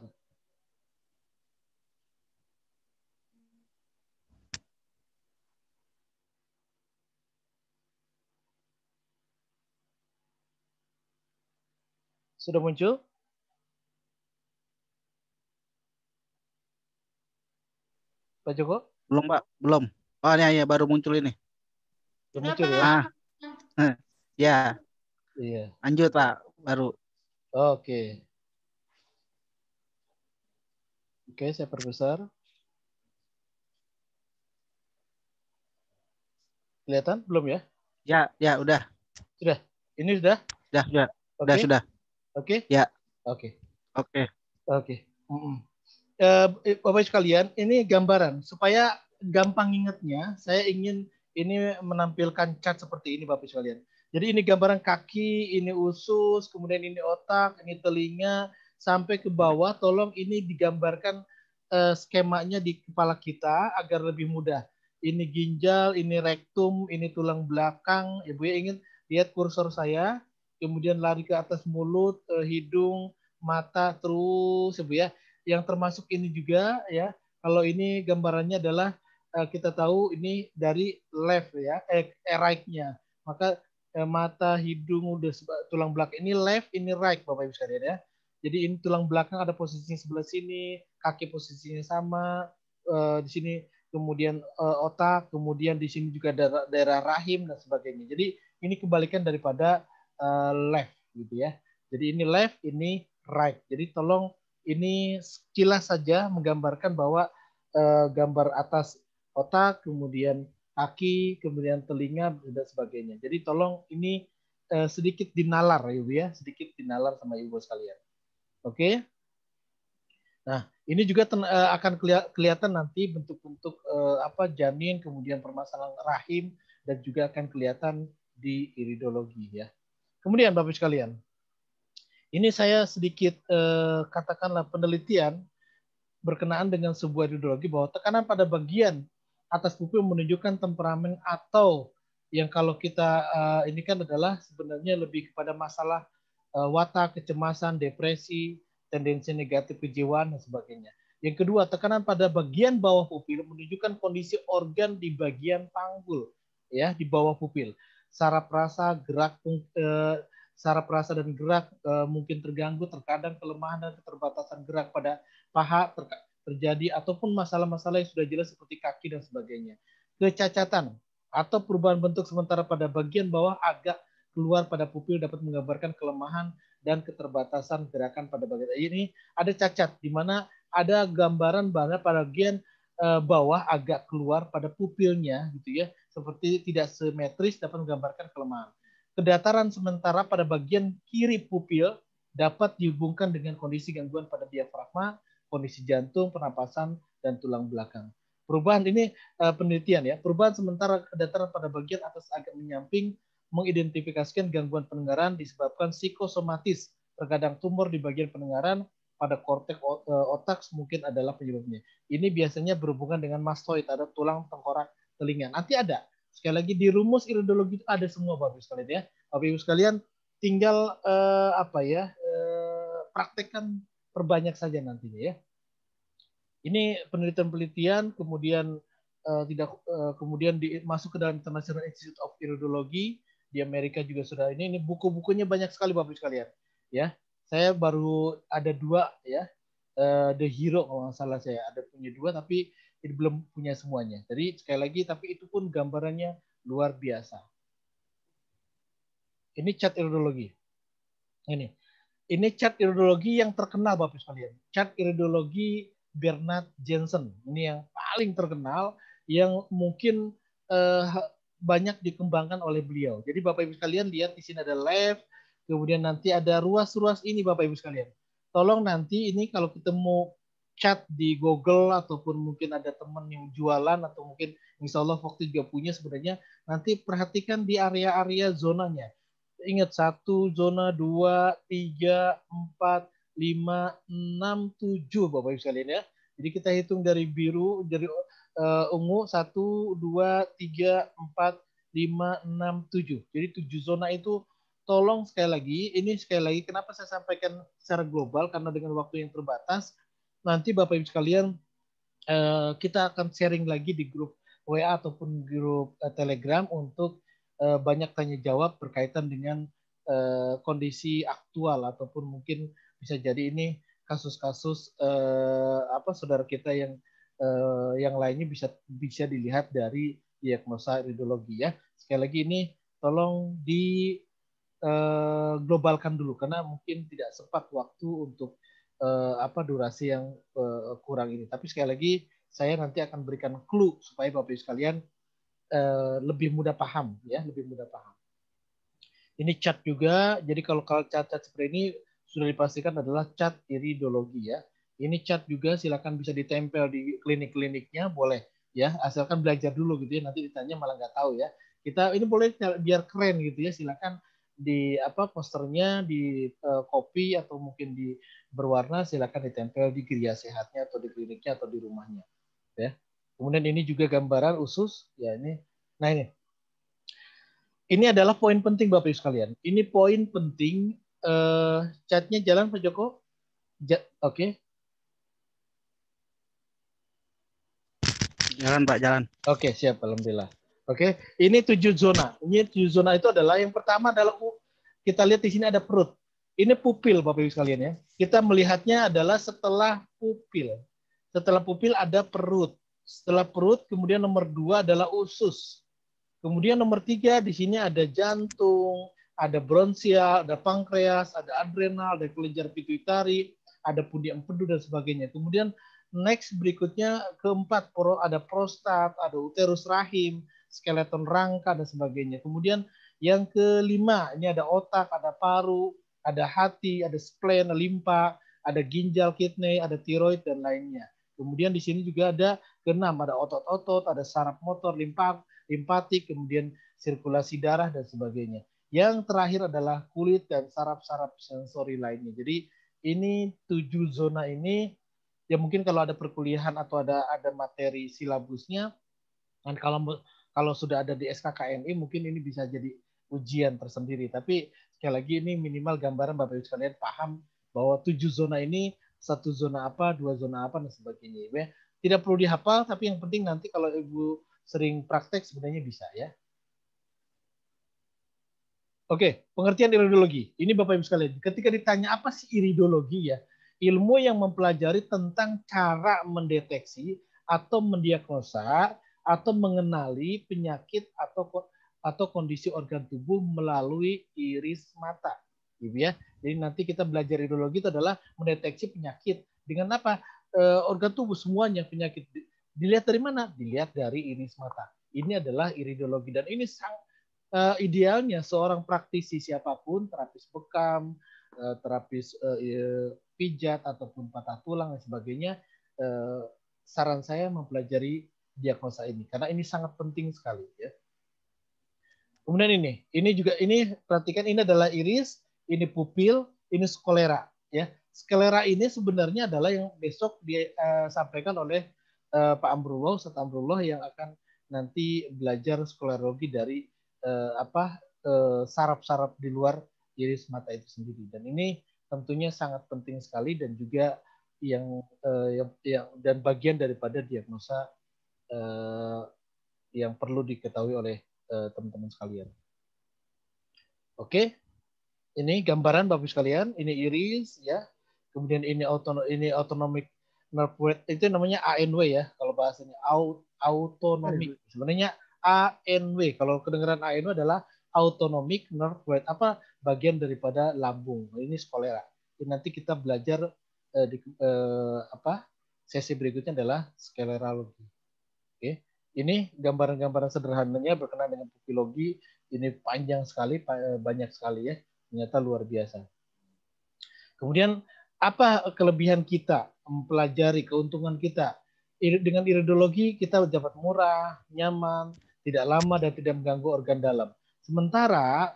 Sudah muncul? Pak Joko? Belum, Pak. Belum. Oh, ya, baru muncul ini. Belum muncul ya? Ya. Iya. Lanjut, Pak. Baru. Oke. Oke, saya perbesar. Kelihatan? Belum ya? Ya, udah. Sudah? Ini sudah? Sudah. Oke. Sudah. Oke? Ya. Oke. Oke. Bapak sekalian, ini gambaran supaya gampang ingatnya. Saya ingin ini menampilkan chart seperti ini Bapak sekalian. Jadi ini gambaran kaki, ini usus, kemudian ini otak, ini telinga, sampai ke bawah. Tolong ini digambarkan skemanya di kepala kita agar lebih mudah. Ini ginjal, ini rektum, ini tulang belakang. Ibu ya ingin lihat kursor saya, kemudian lari ke atas mulut, hidung, mata, terus Ibu ya. Yang termasuk ini juga ya, kalau ini gambarannya adalah kita tahu ini dari left ya, right-nya. Maka mata, hidung, udah tulang belakang ini left, ini right Bapak Ibu sekalian ya. Jadi ini tulang belakang ada posisinya sebelah sini, kaki posisinya sama, di sini kemudian otak, kemudian di sini juga daerah rahim dan sebagainya. Jadi ini kebalikan daripada left gitu ya. Jadi ini left, ini right. Jadi tolong ini sekilas saja menggambarkan bahwa gambar atas otak, kemudian kaki, kemudian telinga dan sebagainya. Jadi tolong ini sedikit dinalar ya Ibu ya, sedikit dinalar sama Ibu sekalian. Oke. Nah, ini juga akan kelihatan nanti bentuk-bentuk janin, kemudian permasalahan rahim, dan juga akan kelihatan di iridologi ya. Kemudian Bapak sekalian, ini saya sedikit katakanlah penelitian berkenaan dengan sebuah iridologi bahwa tekanan pada bagian atas pupil menunjukkan temperamen atau yang kalau kita ini kan adalah sebenarnya lebih kepada masalah watak, kecemasan, depresi, tendensi negatif kejiwaan dan sebagainya. Yang kedua, tekanan pada bagian bawah pupil menunjukkan kondisi organ di bagian panggul ya, di bawah pupil. Saraf rasa, saraf rasa dan gerak mungkin terganggu, terkadang kelemahan dan keterbatasan gerak pada paha terjadi ataupun masalah-masalah yang sudah jelas seperti kaki dan sebagainya. Kecacatan atau perubahan bentuk sementara pada bagian bawah agak keluar pada pupil dapat menggambarkan kelemahan dan keterbatasan gerakan pada bagian ini. Ada cacat di mana ada gambaran pada bagian bawah agak keluar pada pupilnya gitu ya, seperti tidak simetris dapat menggambarkan kelemahan. Kedataran sementara pada bagian kiri pupil dapat dihubungkan dengan kondisi gangguan pada diafragma, kondisi jantung, pernapasan, dan tulang belakang. Perubahan ini penelitian ya, perubahan sementara kedataran pada bagian atas agak menyamping mengidentifikasikan gangguan pendengaran disebabkan psikosomatis. Terkadang tumor di bagian pendengaran pada korteks otak mungkin adalah penyebabnya. Ini biasanya berhubungan dengan mastoid, ada tulang tengkorak telinga. Nanti ada. Sekali lagi di rumus iridologi itu ada semua Bapak Ibu sekalian ya. Bapak Ibu sekalian tinggal praktekkan perbanyak saja nantinya ya. Ini penelitian-penelitian kemudian kemudian masuk ke dalam International Institute of Iridology di Amerika juga sudah ini buku-bukunya banyak sekali Bapak Ibu sekalian ya. Saya baru ada 2 ya. The Hero kalau nggak salah saya ada punya 2 tapi ini belum punya semuanya. Jadi sekali lagi tapi itu pun gambarannya luar biasa. Ini chart iridologi. Ini chart iridologi yang terkenal Bapak Ibu sekalian. Chart iridologi Bernard Jensen. Ini yang paling terkenal yang mungkin banyak dikembangkan oleh beliau. Jadi Bapak Ibu sekalian lihat di sini ada left, kemudian nanti ada ruas-ruas ini Bapak Ibu sekalian. Tolong nanti ini kalau kita mau chat di Google ataupun mungkin ada teman yang jualan atau mungkin insya Allah waktu juga punya sebenarnya, nanti perhatikan di area-area zonanya. Ingat 1, zona 2, 3, 4, 5, 6, 7 Bapak Ibu sekalian ya. Jadi kita hitung dari biru, dari ungu 1, 2, 3, 4, 5, 6, 7. Jadi 7 zona itu tolong sekali lagi kenapa saya sampaikan secara global karena dengan waktu yang terbatas nanti Bapak Ibu sekalian kita akan sharing lagi di grup WA ataupun grup Telegram untuk banyak tanya jawab berkaitan dengan kondisi aktual ataupun mungkin bisa jadi ini kasus-kasus saudara kita yang lainnya bisa dilihat dari diagnosa iridologi ya. Sekali lagi ini tolong di globalkan dulu karena mungkin tidak sempat waktu untuk durasi yang kurang ini. Tapi sekali lagi saya nanti akan berikan clue supaya Bapak Ibu sekalian lebih mudah paham ya, lebih mudah paham. Ini cat juga. Jadi kalau cat seperti ini sudah dipastikan adalah cat iridologi ya. Ini cat juga silakan bisa ditempel di klinik-kliniknya boleh ya, asalkan belajar dulu gitu ya. Nanti ditanya malah nggak tahu ya. Kita ini boleh biar keren gitu ya, silakan di posternya di copy atau mungkin di berwarna silakan ditempel di geria sehatnya atau di kliniknya atau di rumahnya ya. Kemudian ini juga gambaran usus ya ini. Nah ini adalah poin penting Bapak Ibu sekalian. Ini poin penting chatnya jalan Pak Joko. Oke. Jalan Pak, jalan. Oke, siap alhamdulillah. Oke, ini 7 zona. Ini 7 zona itu adalah yang pertama adalah kita lihat di sini ada perut. Ini pupil Bapak Ibu sekalian ya. Kita melihatnya adalah setelah pupil. Setelah pupil ada perut. Setelah perut kemudian nomor 2 adalah usus. Kemudian nomor 3 di sini ada jantung, ada bronsial, ada pankreas, ada adrenal, ada kelenjar pituitari, ada pundi empedu dan sebagainya. Kemudian next berikutnya keempat ada prostat, ada uterus rahim, skeleton rangka dan sebagainya. Kemudian yang kelima ini ada otak, ada paru, ada hati, ada spleen, limpa, ada ginjal, kidney, ada tiroid dan lainnya. Kemudian di sini juga ada keenam, ada otot-otot, ada saraf motor, limpatik, kemudian sirkulasi darah dan sebagainya. Yang terakhir adalah kulit dan saraf-saraf sensori lainnya. Jadi ini 7 zona ini ya mungkin kalau ada perkuliahan atau ada materi silabusnya dan kalau sudah ada di SKKNI mungkin ini bisa jadi ujian tersendiri. Tapi sekali lagi ini minimal gambaran Bapak Ibu sekalian paham bahwa 7 zona ini 1 zona apa, 2 zona apa dan sebagainya. Ya. Tidak perlu dihafal tapi yang penting nanti kalau Ibu sering praktek sebenarnya bisa ya. Oke, pengertian iridologi. Ini Bapak Ibu sekalian, ketika ditanya apa sih iridologi ya, ilmu yang mempelajari tentang cara mendeteksi atau mendiagnosa atau mengenali penyakit atau kondisi organ tubuh melalui iris mata. Gitu ya. Jadi nanti kita belajar iridologi itu adalah mendeteksi penyakit dengan apa? Organ tubuh semuanya penyakit. Dilihat dari mana? Dilihat dari iris mata. Ini adalah iridologi dan ini idealnya seorang praktisi siapapun, terapis bekam, terapis pijat ataupun patah tulang dan sebagainya, saran saya mempelajari diagnosa ini karena ini sangat penting sekali ya. Kemudian ini juga perhatikan ini adalah iris, ini pupil, ini sklera ya. Sklera ini sebenarnya adalah yang besok disampaikan oleh Pak Amrullah, Ustaz Amrullah yang akan nanti belajar sklerologi dari saraf-saraf di luar iris mata itu sendiri. Dan ini tentunya sangat penting sekali dan juga yang dan bagian daripada diagnosa yang perlu diketahui oleh teman-teman sekalian. Oke, ini gambaran Bapak sekalian. Ini iris ya. Kemudian ini autonomic nerve weight itu namanya ANW ya. Kalau bahasanya autonomic. Sebenarnya ANW. Kalau kedengaran ANW adalah autonomic nerve weight. Apa bagian daripada lambung. Ini sklera. Nanti kita belajar sesi berikutnya adalah sklerologi. Oke. Ini gambaran-gambaran sederhananya berkenaan dengan pupilologi. Ini panjang sekali, banyak sekali ya. Ternyata luar biasa. Kemudian apa kelebihan kita mempelajari keuntungan kita? Dengan iridologi kita dapat murah, nyaman, tidak lama dan tidak mengganggu organ dalam. Sementara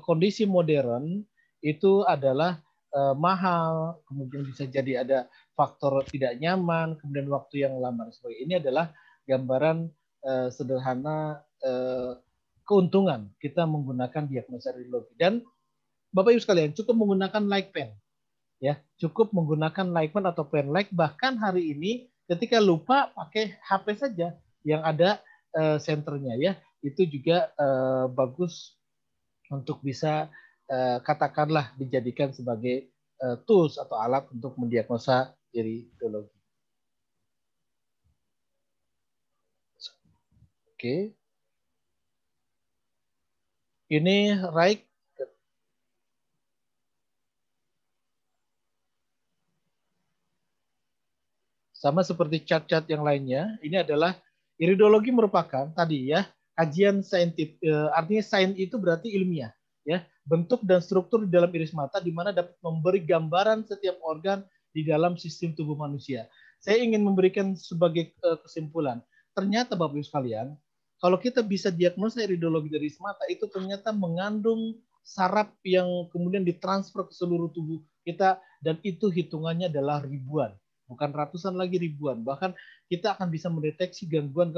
kondisi modern itu adalah mahal, kemudian bisa jadi ada faktor tidak nyaman, kemudian waktu yang lama dan sebagainya. Ini adalah gambaran sederhana keuntungan kita menggunakan diagnosa iridologi. Dan Bapak Ibu sekalian, cukup menggunakan light pen. Ya, cukup menggunakan light pen atau pen light. Bahkan hari ini ketika lupa pakai HP saja yang ada senternya ya. Itu juga bagus untuk bisa katakanlah dijadikan sebagai tools atau alat untuk mendiagnosa iridologi. Oke. Ini right. Sama seperti cat-cat yang lainnya, ini adalah iridologi merupakan tadi ya kajian saintifik, artinya sains itu berarti ilmiah ya, bentuk dan struktur di dalam iris mata di mana dapat memberi gambaran setiap organ di dalam sistem tubuh manusia. Saya ingin memberikan sebagai kesimpulan, ternyata Bapak Ibu sekalian, kalau kita bisa diagnosa iridologi dari iris mata itu ternyata mengandung saraf yang kemudian ditransfer ke seluruh tubuh kita dan itu hitungannya adalah ribuan. Bukan ratusan lagi, ribuan. Bahkan kita akan bisa mendeteksi gangguan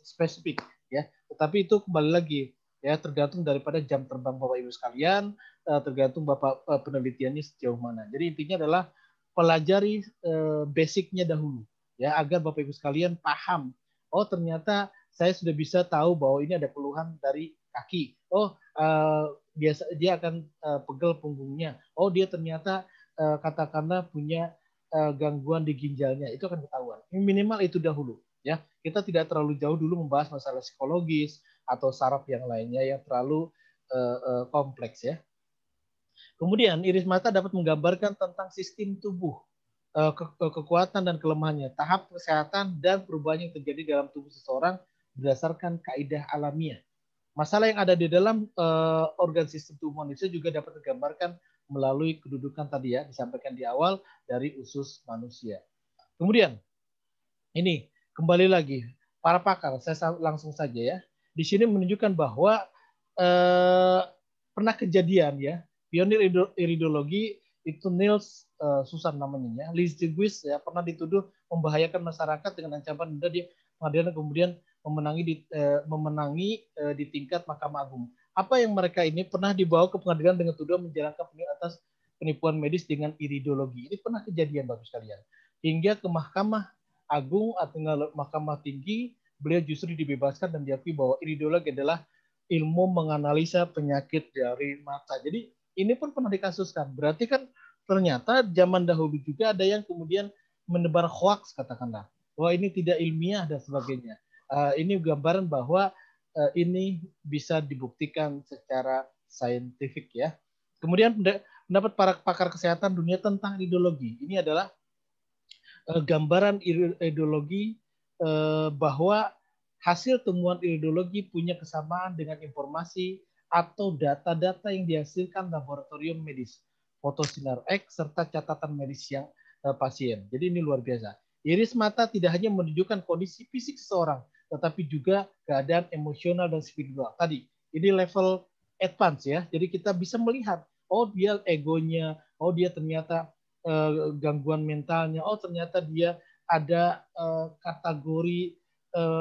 spesifik ya. Tetapi itu kembali lagi ya tergantung daripada jam terbang Bapak Ibu sekalian, tergantung Bapak penelitiannya sejauh mana. Jadi intinya adalah pelajari basicnya dahulu ya agar Bapak Ibu sekalian paham. Oh ternyata saya sudah bisa tahu bahwa ini ada keluhan dari kaki. Oh biasa dia akan pegel punggungnya. Oh dia ternyata katakanlah punya gangguan di ginjalnya, itu akan ketahuan. Minimal itu dahulu ya. Kita tidak terlalu jauh dulu membahas masalah psikologis atau saraf yang lainnya yang terlalu kompleks ya. Kemudian iris mata dapat menggambarkan tentang sistem tubuh, kekuatan dan kelemahannya, tahap kesehatan dan perubahan yang terjadi dalam tubuh seseorang berdasarkan kaidah alamiah. Masalah yang ada di dalam organ sistem tubuh manusia juga dapat digambarkan melalui kedudukan tadi ya, disampaikan di awal dari usus manusia. Kemudian, ini kembali lagi, para pakar, saya langsung saja ya, di sini menunjukkan bahwa pernah kejadian ya, pionir iridologi itu Niels susah namanya ya, Liebowitz ya, pernah dituduh membahayakan masyarakat dengan ancaman denda di pengadilan kemudian memenangi di tingkat Mahkamah Agung. Apa yang mereka ini pernah dibawa ke pengadilan dengan tuduhan menjalankan atas penipuan medis dengan iridologi. Ini pernah kejadian Bapak sekalian. Hingga ke Mahkamah Agung atau Mahkamah Tinggi, beliau justru dibebaskan dan diakui bahwa iridologi adalah ilmu menganalisa penyakit dari mata. Jadi ini pun pernah dikasuskan. Berarti kan ternyata zaman dahulu juga ada yang kemudian menebar hoax katakanlah. Bahwa ini tidak ilmiah dan sebagainya. Ini gambaran bahwa ini bisa dibuktikan secara saintifik ya. Kemudian pendapat para pakar kesehatan dunia tentang iridologi. Ini adalah gambaran iridologi bahwa hasil temuan iridologi punya kesamaan dengan informasi atau data-data yang dihasilkan laboratorium medis, fotosinar X serta catatan medis yang pasien. Jadi ini luar biasa. Iris mata tidak hanya menunjukkan kondisi fisik seseorang, tetapi juga keadaan emosional dan spiritual. Tadi Ini level advance ya. Jadi kita bisa melihat, oh dia egonya, oh dia ternyata gangguan mentalnya, oh ternyata dia ada kategori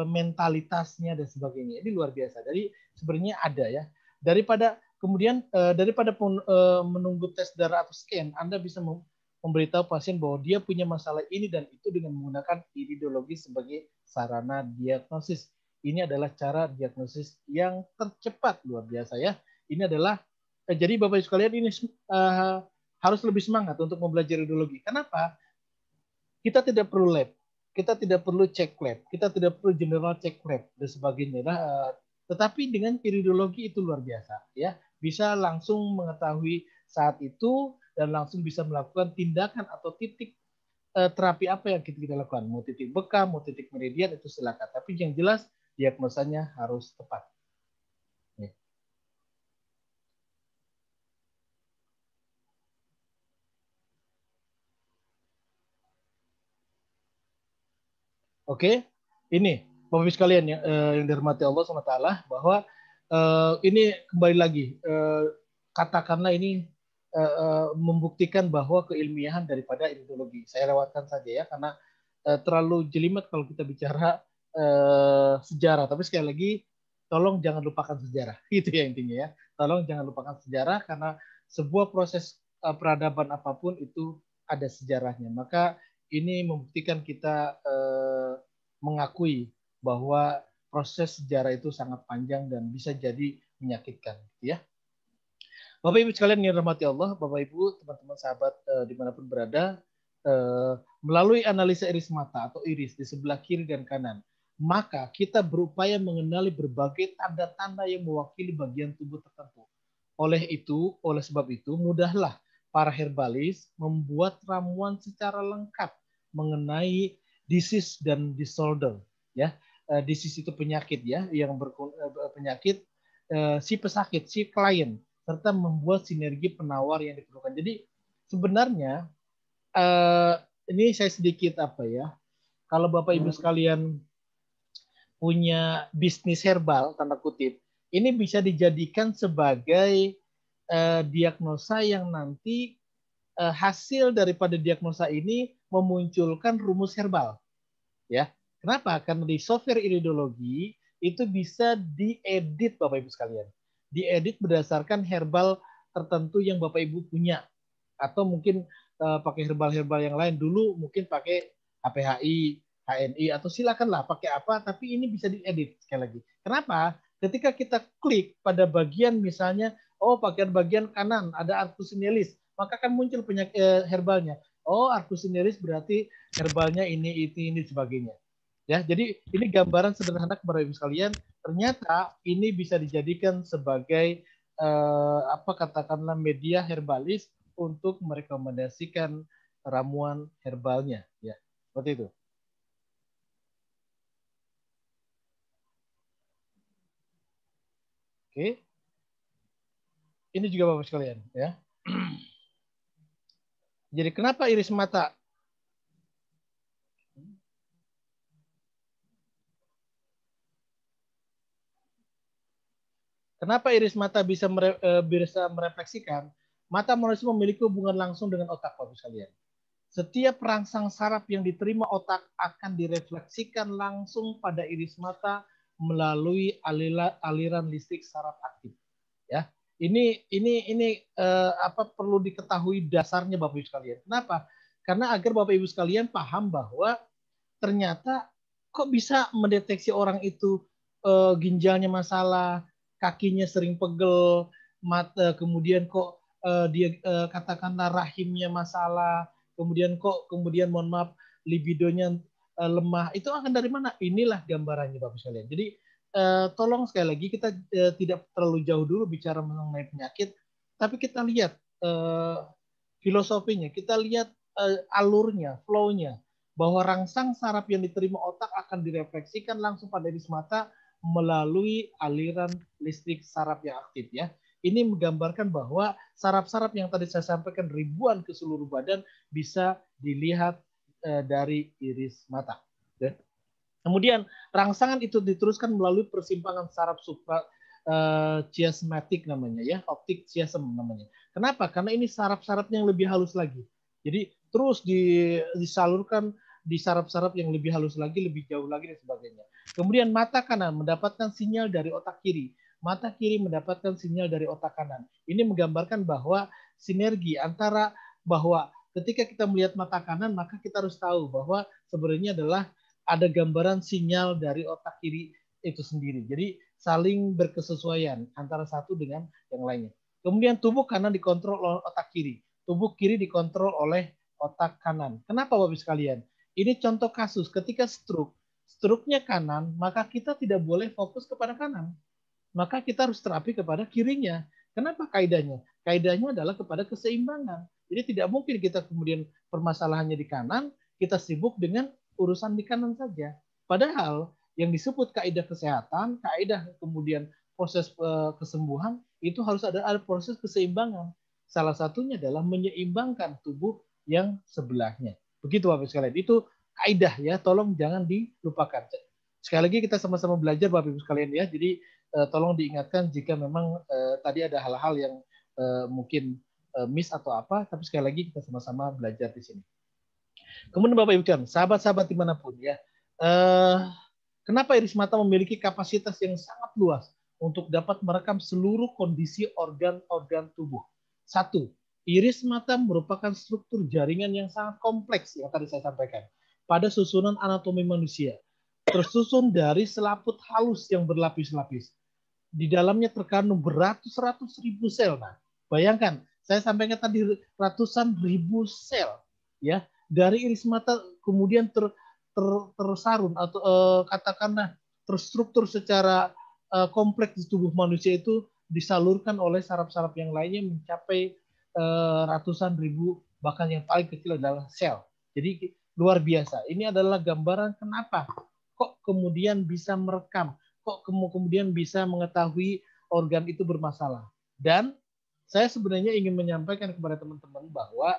mentalitasnya dan sebagainya. Ini luar biasa. Jadi sebenarnya ada ya. Daripada kemudian daripada menunggu tes darah atau scan, Anda bisa memberitahu pasien bahwa dia punya masalah ini dan itu dengan menggunakan iridologi sebagai sarana diagnosis. Ini adalah cara diagnosis yang tercepat, luar biasa ya. Ini adalah jadi Bapak Ibu sekalian ini harus lebih semangat untuk mempelajari iridologi. Kenapa? Kita tidak perlu lab, kita tidak perlu cek lab, kita tidak perlu general cek lab dan sebagainya. Nah, tetapi dengan iridologi itu luar biasa ya, bisa langsung mengetahui saat itu dan langsung bisa melakukan tindakan atau titik terapi apa yang kita lakukan. Mau titik bekam, mau titik meridian itu silakan. Tapi yang jelas diagnosanya harus tepat. Oke, ini Bapak Ibu sekalian yang dirahmati Allah SWT, bahwa ini kembali lagi katakanlah ini membuktikan bahwa keilmiahan daripada iridologi. Saya lewatkan saja ya karena terlalu jelimet kalau kita bicara sejarah. Tapi sekali lagi, tolong jangan lupakan sejarah. Itu ya intinya ya. Tolong jangan lupakan sejarah karena sebuah proses peradaban apapun itu ada sejarahnya. Maka ini membuktikan kita mengakui bahwa proses sejarah itu sangat panjang dan bisa jadi menyakitkan, ya. Bapak Ibu sekalian yang dirahmati Allah, Bapak Ibu, teman-teman sahabat dimanapun berada, melalui analisa iris mata atau iris di sebelah kiri dan kanan, maka kita berupaya mengenali berbagai tanda-tanda yang mewakili bagian tubuh tertentu. Oleh sebab itu, mudahlah para herbalis membuat ramuan secara lengkap mengenai disease dan disorder, ya. Disease itu penyakit ya, yang penyakit si pesakit, si klien, serta membuat sinergi penawar yang diperlukan. Jadi sebenarnya ini saya sedikit kalau Bapak Ibu sekalian punya bisnis herbal tanda kutip, ini bisa dijadikan sebagai diagnosa yang nanti hasil daripada diagnosa ini memunculkan rumus herbal, ya. Kenapa? Karena di software iridologi itu bisa diedit Bapak Ibu sekalian, diedit berdasarkan herbal tertentu yang Bapak Ibu punya, atau mungkin pakai herbal-herbal yang lain. Dulu mungkin pakai HPHI, HNI, atau silakanlah pakai apa, tapi ini bisa diedit sekali lagi. Kenapa? Ketika kita klik pada bagian misalnya, bagian kanan ada Arcusinelis, maka akan muncul penyakit herbalnya. Oh, Arcusinelis berarti herbalnya ini sebagainya. Ya, jadi ini gambaran sederhana kepada Ibu sekalian. Ternyata ini bisa dijadikan sebagai katakanlah media herbalis untuk merekomendasikan ramuan herbalnya, ya, seperti itu. Oke, ini juga Bapak sekalian, ya. Jadi kenapa iris mata? Kenapa iris mata bisa merefleksikan? Mata manusia memiliki hubungan langsung dengan otak, Bapak sekalian. Setiap rangsang saraf yang diterima otak akan direfleksikan langsung pada iris mata melalui aliran listrik saraf aktif. Ya, ini perlu diketahui dasarnya Bapak Ibu sekalian. Kenapa? Karena agar Bapak Ibu sekalian paham bahwa ternyata kok bisa mendeteksi orang itu ginjalnya masalah, kakinya sering pegel, mata, kemudian kok dia katakanlah rahimnya masalah, kemudian mohon maaf libidonya lemah. Itu akan dari mana? Inilah gambarannya Bapak sekalian. Jadi tolong sekali lagi kita tidak terlalu jauh dulu bicara mengenai penyakit, tapi kita lihat filosofinya, kita lihat alurnya, flow-nya, bahwa rangsang saraf yang diterima otak akan direfleksikan langsung pada iris mata melalui aliran listrik saraf yang aktif, ya. Ini menggambarkan bahwa saraf-saraf yang tadi saya sampaikan ribuan ke seluruh badan bisa dilihat dari iris mata. Ya. Kemudian rangsangan itu diteruskan melalui persimpangan saraf chiasmatic namanya ya, optic chiasm namanya. Kenapa? Karena ini saraf-saraf yang lebih halus lagi. Jadi terus disalurkan di saraf-saraf yang lebih halus lagi, lebih jauh lagi dan sebagainya. Kemudian mata kanan mendapatkan sinyal dari otak kiri. Mata kiri mendapatkan sinyal dari otak kanan. Ini menggambarkan bahwa sinergi antara bahwa ketika kita melihat mata kanan, maka kita harus tahu bahwa sebenarnya adalah ada gambaran sinyal dari otak kiri itu sendiri. Jadi saling berkesesuaian antara satu dengan yang lainnya. Kemudian tubuh kanan dikontrol oleh otak kiri. Tubuh kiri dikontrol oleh otak kanan. Kenapa Bapak sekalian? Ini contoh kasus ketika stroke. Stroke-nya kanan, maka kita tidak boleh fokus kepada kanan. Maka kita harus terapi kepada kirinya. Kenapa kaidahnya? Kaidahnya adalah kepada keseimbangan. Jadi tidak mungkin kita kemudian permasalahannya di kanan, kita sibuk dengan urusan di kanan saja. Padahal yang disebut kaidah kesehatan, kaidah kemudian proses kesembuhan, itu harus ada proses keseimbangan. Salah satunya adalah menyeimbangkan tubuh yang sebelahnya. Begitu Bapak sekalian. Itu kaidah ya, tolong jangan dilupakan. Sekali lagi kita sama-sama belajar Bapak Ibu sekalian ya. Jadi tolong diingatkan jika memang tadi ada hal-hal yang mungkin miss atau apa, tapi sekali lagi kita sama-sama belajar di sini. Kemudian Bapak Ibu sekalian, sahabat-sahabat dimanapun ya, kenapa iris mata memiliki kapasitas yang sangat luas untuk dapat merekam seluruh kondisi organ-organ tubuh? Satu, iris mata merupakan struktur jaringan yang sangat kompleks yang tadi saya sampaikan pada susunan anatomi manusia, tersusun dari selaput halus yang berlapis-lapis. Di dalamnya terkandung beratus-ratus ribu sel. Nah, bayangkan, saya sampaikan tadi ratusan ribu sel, ya, dari iris mata kemudian tersarun atau katakanlah terstruktur secara kompleks di tubuh manusia itu disalurkan oleh saraf-saraf yang lainnya mencapai ratusan ribu, bahkan yang paling kecil adalah sel. Jadi luar biasa. Ini adalah gambaran kenapa kok kemudian bisa merekam, kok kemudian bisa mengetahui organ itu bermasalah. Dan saya sebenarnya ingin menyampaikan kepada teman-teman bahwa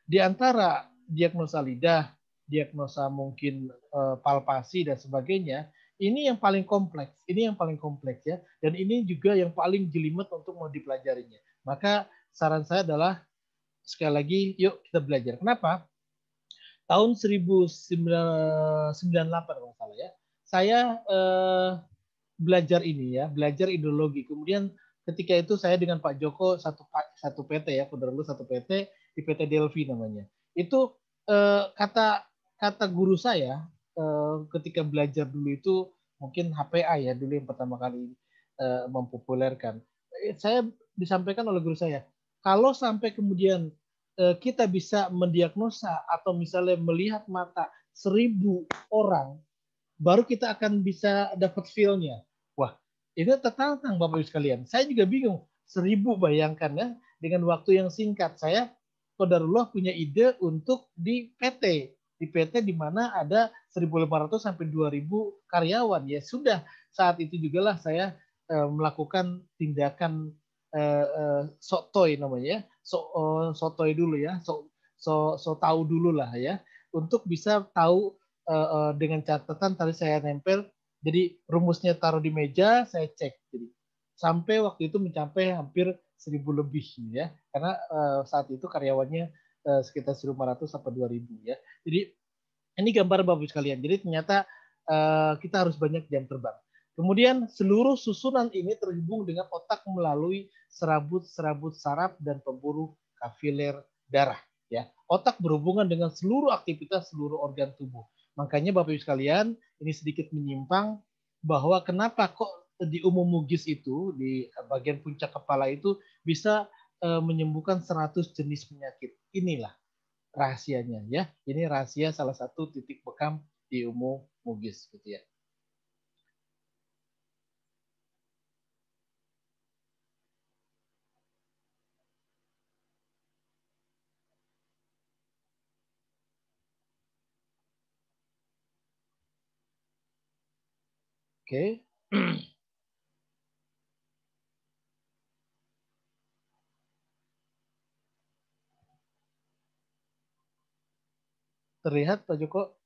di antara diagnosa lidah, diagnosa mungkin palpasi dan sebagainya, ini yang paling kompleks. Ini yang paling kompleks ya. Dan ini juga yang paling jelimet untuk mau dipelajarinya. Maka saran saya adalah sekali lagi yuk kita belajar. Kenapa? Tahun 1998 kalau salah ya. Saya belajar ini ya, belajar ideologi. Kemudian ketika itu saya dengan Pak Joko satu PT ya, Kodarullah satu PT di PT Delphi namanya. Itu kata guru saya ketika belajar dulu itu mungkin HPA ya dulu yang pertama kali mempopulerkan. Saya disampaikan oleh guru saya, kalau sampai kemudian kita bisa mendiagnosa atau misalnya melihat mata 1.000 orang, baru kita akan bisa dapat feel-nya. Wah, itu tertantang Bapak Ibu sekalian. Saya juga bingung. 1.000 bayangkan ya, dengan waktu yang singkat. Saya Qadarullah punya ide untuk di PT. Di PT di mana ada 1.500 sampai 2.000 karyawan. Ya sudah, saat itu juga lah saya melakukan tindakan sotoy namanya ya. Sotoy dulu ya. So tahu dulu lah ya. Untuk bisa tahu dengan catatan tadi saya nempel, jadi rumusnya taruh di meja, saya cek. Jadi sampai waktu itu mencapai hampir 1.000 lebih ya, karena saat itu karyawannya sekitar 1.500 sampai 2.000 ya. Jadi ini gambar Bapak sekalian. Jadi ternyata kita harus banyak jam terbang. Kemudian seluruh susunan ini terhubung dengan otak melalui serabut-serabut saraf dan pembuluh kapiler darah. Ya, otak berhubungan dengan seluruh aktivitas seluruh organ tubuh. Makanya Bapak Ibu sekalian, ini sedikit menyimpang bahwa kenapa kok di umum mugis itu, di bagian puncak kepala itu bisa menyembuhkan 100 jenis penyakit. Inilah rahasianya ya. Ini rahasia salah satu titik bekam di umum mugis gitu ya. Oke. Terlihat Pak Joko?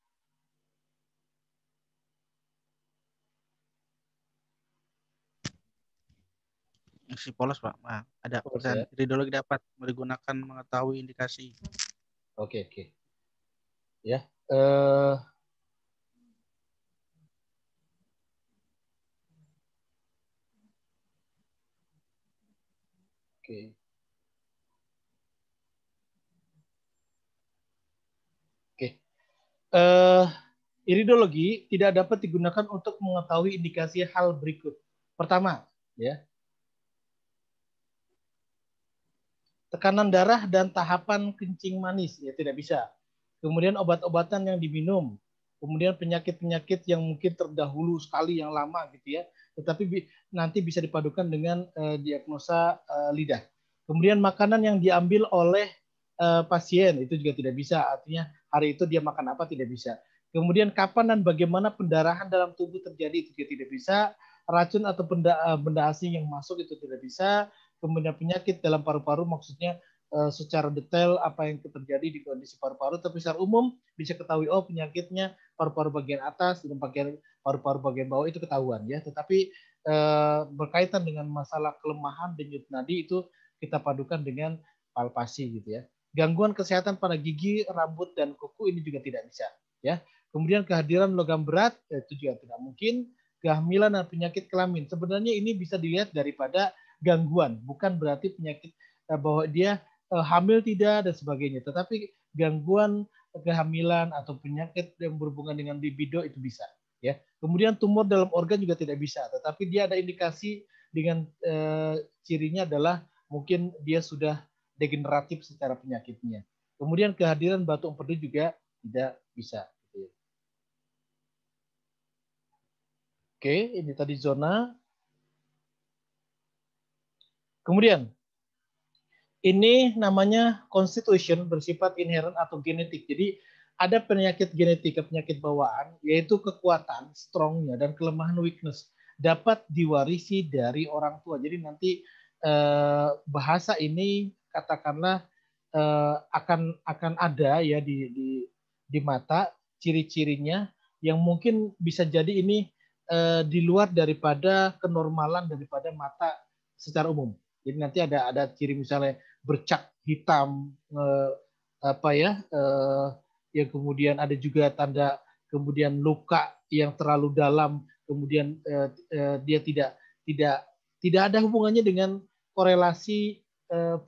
Si polos Pak. Nah, ada Polos tulisan ya. iridologi dapat digunakan mengetahui indikasi. Oke, oke. Ya. Eh, oke. Oke. Iridologi tidak dapat digunakan untuk mengetahui indikasi hal berikut. Pertama, ya, tekanan darah dan tahapan kencing manis, ya tidak bisa. Kemudian obat-obatan yang diminum, kemudian penyakit-penyakit yang mungkin terdahulu sekali yang lama gitu ya, tetapi nanti bisa dipadukan dengan diagnosa lidah. Kemudian makanan yang diambil oleh pasien itu juga tidak bisa, artinya hari itu dia makan apa tidak bisa. Kemudian kapan dan bagaimana pendarahan dalam tubuh terjadi itu juga tidak bisa. Racun atau benda asing yang masuk itu tidak bisa. Kemudian penyakit dalam paru-paru maksudnya secara detail apa yang terjadi di kondisi paru-paru, tapi secara umum bisa ketahui oh penyakitnya paru-paru bagian atas dan paru-paru bagian bawah itu ketahuan ya. Tetapi berkaitan dengan masalah kelemahan denyut nadi itu kita padukan dengan palpasi gitu ya. Gangguan kesehatan pada gigi, rambut dan kuku ini juga tidak bisa ya. Kemudian kehadiran logam berat itu juga tidak mungkin. Kehamilan dan penyakit kelamin sebenarnya ini bisa dilihat daripada gangguan, bukan berarti penyakit bahwa dia hamil tidak dan sebagainya, tetapi gangguan kehamilan atau penyakit yang berhubungan dengan libido itu bisa ya. Kemudian tumor dalam organ juga tidak bisa, tetapi dia ada indikasi dengan cirinya adalah mungkin dia sudah degeneratif secara penyakitnya. Kemudian kehadiran batu empedu juga tidak bisa. Oke, ini tadi zona. Kemudian ini namanya constitution bersifat inherent atau genetik. Jadi ada penyakit genetik, penyakit bawaan, yaitu kekuatan, strongnya, dan kelemahan weakness dapat diwarisi dari orang tua. Jadi nanti bahasa ini katakanlah akan ada ya di mata ciri-cirinya yang mungkin bisa jadi ini di luar daripada kenormalan daripada mata secara umum. Jadi nanti ada ciri misalnya bercak hitam apa ya yang kemudian ada juga tanda kemudian luka yang terlalu dalam kemudian dia tidak ada hubungannya dengan korelasi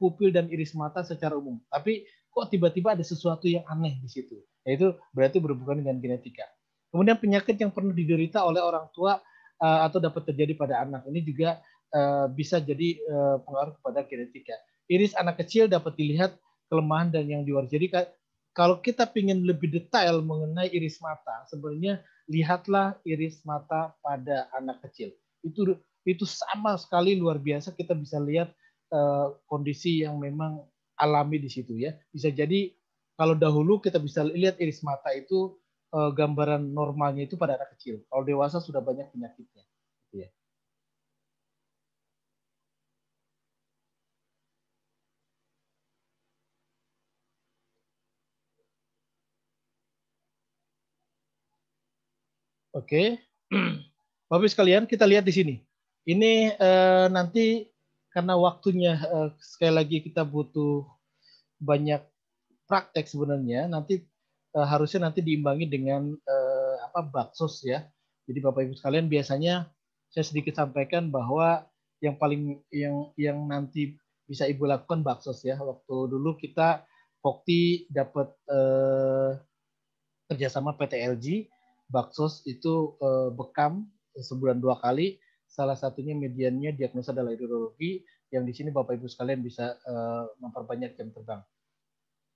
pupil dan iris mata secara umum. Tapi kok tiba-tiba ada sesuatu yang aneh di situ. Yaitu berarti berhubungan dengan genetika. Kemudian penyakit yang pernah diderita oleh orang tua atau dapat terjadi pada anak ini juga bisa jadi pengaruh kepada genetika. Iris anak kecil dapat dilihat kelemahan dan yang diwaris. Jadi kalau kita ingin lebih detail mengenai iris mata, sebenarnya lihatlah iris mata pada anak kecil. Itu sama sekali luar biasa. Kita bisa lihat kondisi yang memang alami di situ ya. Bisa jadi kalau dahulu kita bisa lihat iris mata itu gambaran normalnya itu pada anak kecil. Kalau dewasa sudah banyak penyakitnya. Ya. Oke, Bapak sekalian kita lihat di sini. Ini nanti karena waktunya sekali lagi kita butuh banyak praktek sebenarnya. Nanti harusnya nanti diimbangi dengan baksos ya. Jadi Bapak Ibu sekalian biasanya saya sedikit sampaikan bahwa yang paling yang nanti bisa Ibu lakukan baksos ya. Waktu dulu kita Pokti dapat kerjasama PT LG, baksos itu bekam sebulan 2 kali. Salah satunya mediannya diagnosa adalah iridologi, yang di sini Bapak Ibu sekalian bisa memperbanyak jam terbang.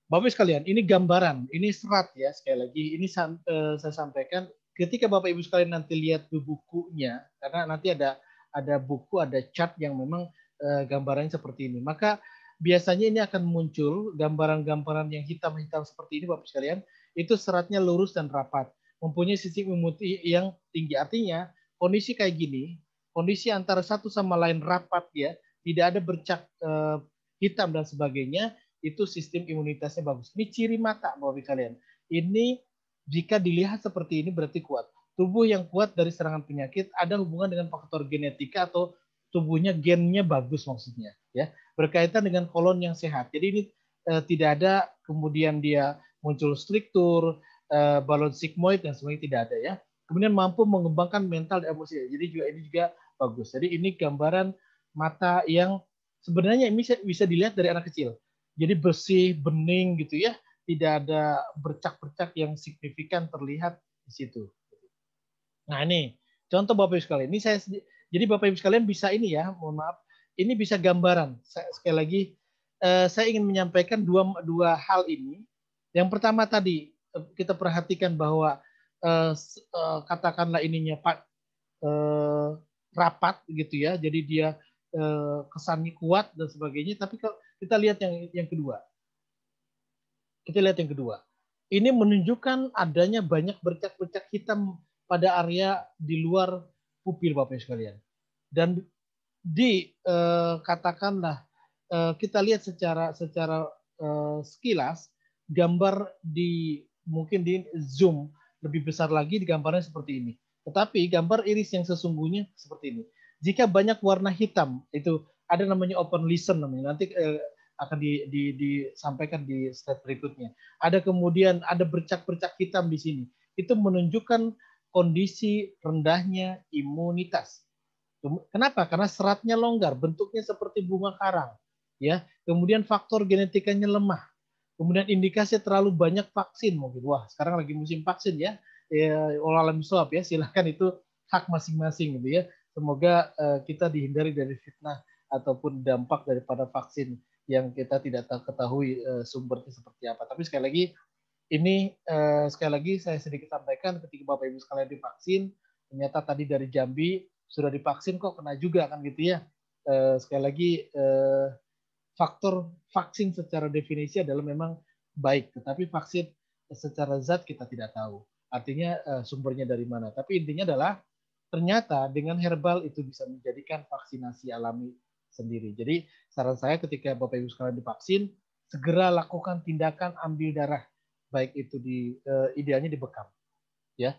Bapak Ibu sekalian, ini gambaran, ini serat ya sekali lagi. Ini saya sampaikan ketika Bapak Ibu sekalian nanti lihat di bukunya, karena nanti ada buku, ada chart yang memang gambarannya seperti ini. Maka biasanya ini akan muncul gambaran-gambaran yang hitam-hitam seperti ini Bapak Ibu sekalian. Itu seratnya lurus dan rapat, mempunyai sisi memutih yang tinggi. Artinya kondisi kayak gini, kondisi antara satu sama lain rapat ya, tidak ada bercak hitam dan sebagainya, itu sistem imunitasnya bagus. Ini ciri mata Bapak Ibu kalian. Ini jika dilihat seperti ini berarti kuat. Tubuh yang kuat dari serangan penyakit ada hubungan dengan faktor genetika atau tubuhnya gennya bagus maksudnya ya, berkaitan dengan kolon yang sehat. Jadi ini tidak ada kemudian dia muncul struktur, balon sigmoid dan sebagainya, tidak ada ya. Kemudian mampu mengembangkan mental dan emosi. Jadi juga ini juga bagus. Jadi ini gambaran mata yang sebenarnya ini bisa dilihat dari anak kecil. Jadi bersih, bening gitu ya, tidak ada bercak-bercak yang signifikan terlihat di situ. Nah ini contoh Bapak Ibu sekalian. Ini jadi Bapak Ibu sekalian bisa ini ya, mohon maaf, ini bisa gambaran. Sekali lagi saya ingin menyampaikan dua hal ini. Yang pertama tadi kita perhatikan bahwa katakanlah ininya Pak rapat gitu ya, jadi dia kesannya kuat dan sebagainya. Tapi kalau kita lihat yang kedua, ini menunjukkan adanya banyak bercak-bercak hitam pada area di luar pupil Bapak Ibu sekalian. Dan katakanlah kita lihat secara sekilas gambar mungkin di zoom lebih besar lagi di gambarnya seperti ini. Tetapi gambar iris yang sesungguhnya seperti ini. Jika banyak warna hitam, itu ada namanya open lesion namanya. Nanti akan disampaikan di slide berikutnya. Kemudian ada bercak-bercak hitam di sini. Itu menunjukkan kondisi rendahnya imunitas. Kenapa? Karena seratnya longgar, bentuknya seperti bunga karang, ya. Kemudian faktor genetikanya lemah. Kemudian indikasi terlalu banyak vaksin mungkin. Wah, sekarang lagi musim vaksin ya. Alam swab ya, silakan itu hak masing-masing gitu ya. Semoga kita dihindari dari fitnah ataupun dampak daripada vaksin yang kita tidak ketahui sumbernya seperti apa. Tapi sekali lagi ini sekali lagi saya sedikit sampaikan ketika Bapak Ibu sekalian divaksin, ternyata tadi dari Jambi sudah divaksin kok kena juga kan gitu ya. Sekali lagi faktor vaksin secara definisi adalah memang baik, tetapi vaksin secara zat kita tidak tahu. Artinya sumbernya dari mana. Tapi intinya adalah ternyata dengan herbal itu bisa menjadikan vaksinasi alami sendiri. Jadi saran saya ketika Bapak Ibu sekalian divaksin, segera lakukan tindakan ambil darah, baik itu idealnya dibekam, ya.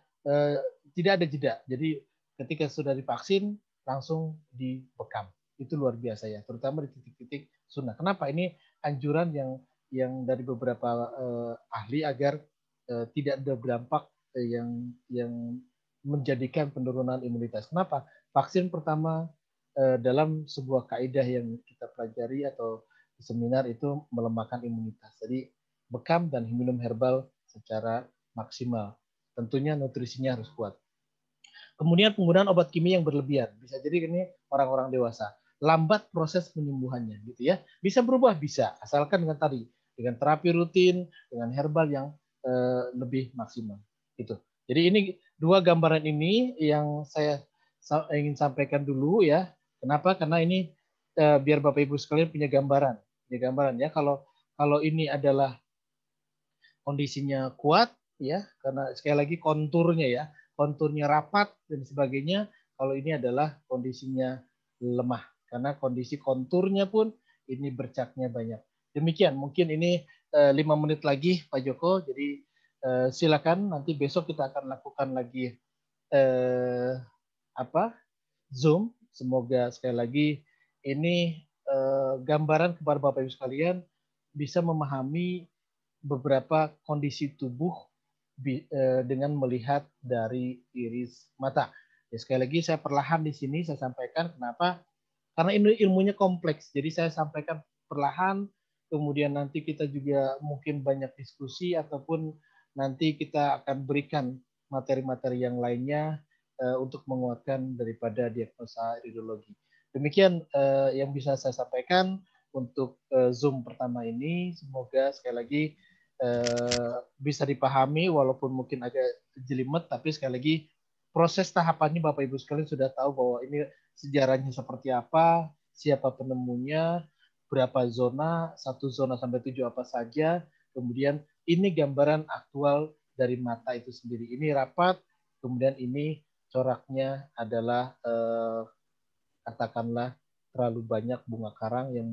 Tidak ada jeda. Jadi ketika sudah divaksin langsung dibekam. Itu luar biasa ya, terutama di titik-titik sunnah. Kenapa? Ini anjuran yang dari beberapa ahli agar tidak ada berdampak yang menjadikan penurunan imunitas. Kenapa? Vaksin pertama dalam sebuah kaidah yang kita pelajari atau seminar itu melemahkan imunitas. Jadi bekam dan minum herbal secara maksimal. Tentunya nutrisinya harus kuat. Kemudian penggunaan obat kimia yang berlebihan. Bisa jadi ini orang-orang dewasa. Lambat proses penyembuhannya gitu ya. Bisa berubah, bisa. Asalkan dengan terapi rutin, dengan herbal yang lebih maksimal. Gitu. Jadi ini dua gambaran ini yang saya ingin sampaikan dulu ya. Kenapa? Karena ini biar Bapak Ibu sekalian punya gambaran. Ya. Kalau ini adalah kondisinya kuat ya, karena sekali lagi konturnya rapat dan sebagainya. Kalau ini adalah kondisinya lemah, karena kondisi konturnya pun ini bercaknya banyak. Demikian, mungkin ini 5 menit lagi Pak Joko, jadi silakan nanti besok kita akan lakukan lagi Zoom. Semoga sekali lagi ini gambaran kepada Bapak Ibu sekalian bisa memahami beberapa kondisi tubuh dengan melihat dari iris mata. Ya, sekali lagi saya perlahan di sini saya sampaikan kenapa? Karena ini ilmunya kompleks. Jadi saya sampaikan perlahan, kemudian nanti kita juga mungkin banyak diskusi ataupun nanti kita akan berikan materi-materi yang lainnya untuk menguatkan daripada diagnosa iridologi. Demikian yang bisa saya sampaikan untuk Zoom pertama ini. Semoga sekali lagi bisa dipahami walaupun mungkin agak jelimet, tapi sekali lagi proses tahapannya Bapak Ibu sekalian sudah tahu bahwa ini sejarahnya seperti apa, siapa penemunya, berapa zona, 1 zona sampai 7 apa saja, kemudian ini gambaran aktual dari mata itu sendiri. Ini rapat, kemudian ini coraknya adalah katakanlah terlalu banyak bunga karang yang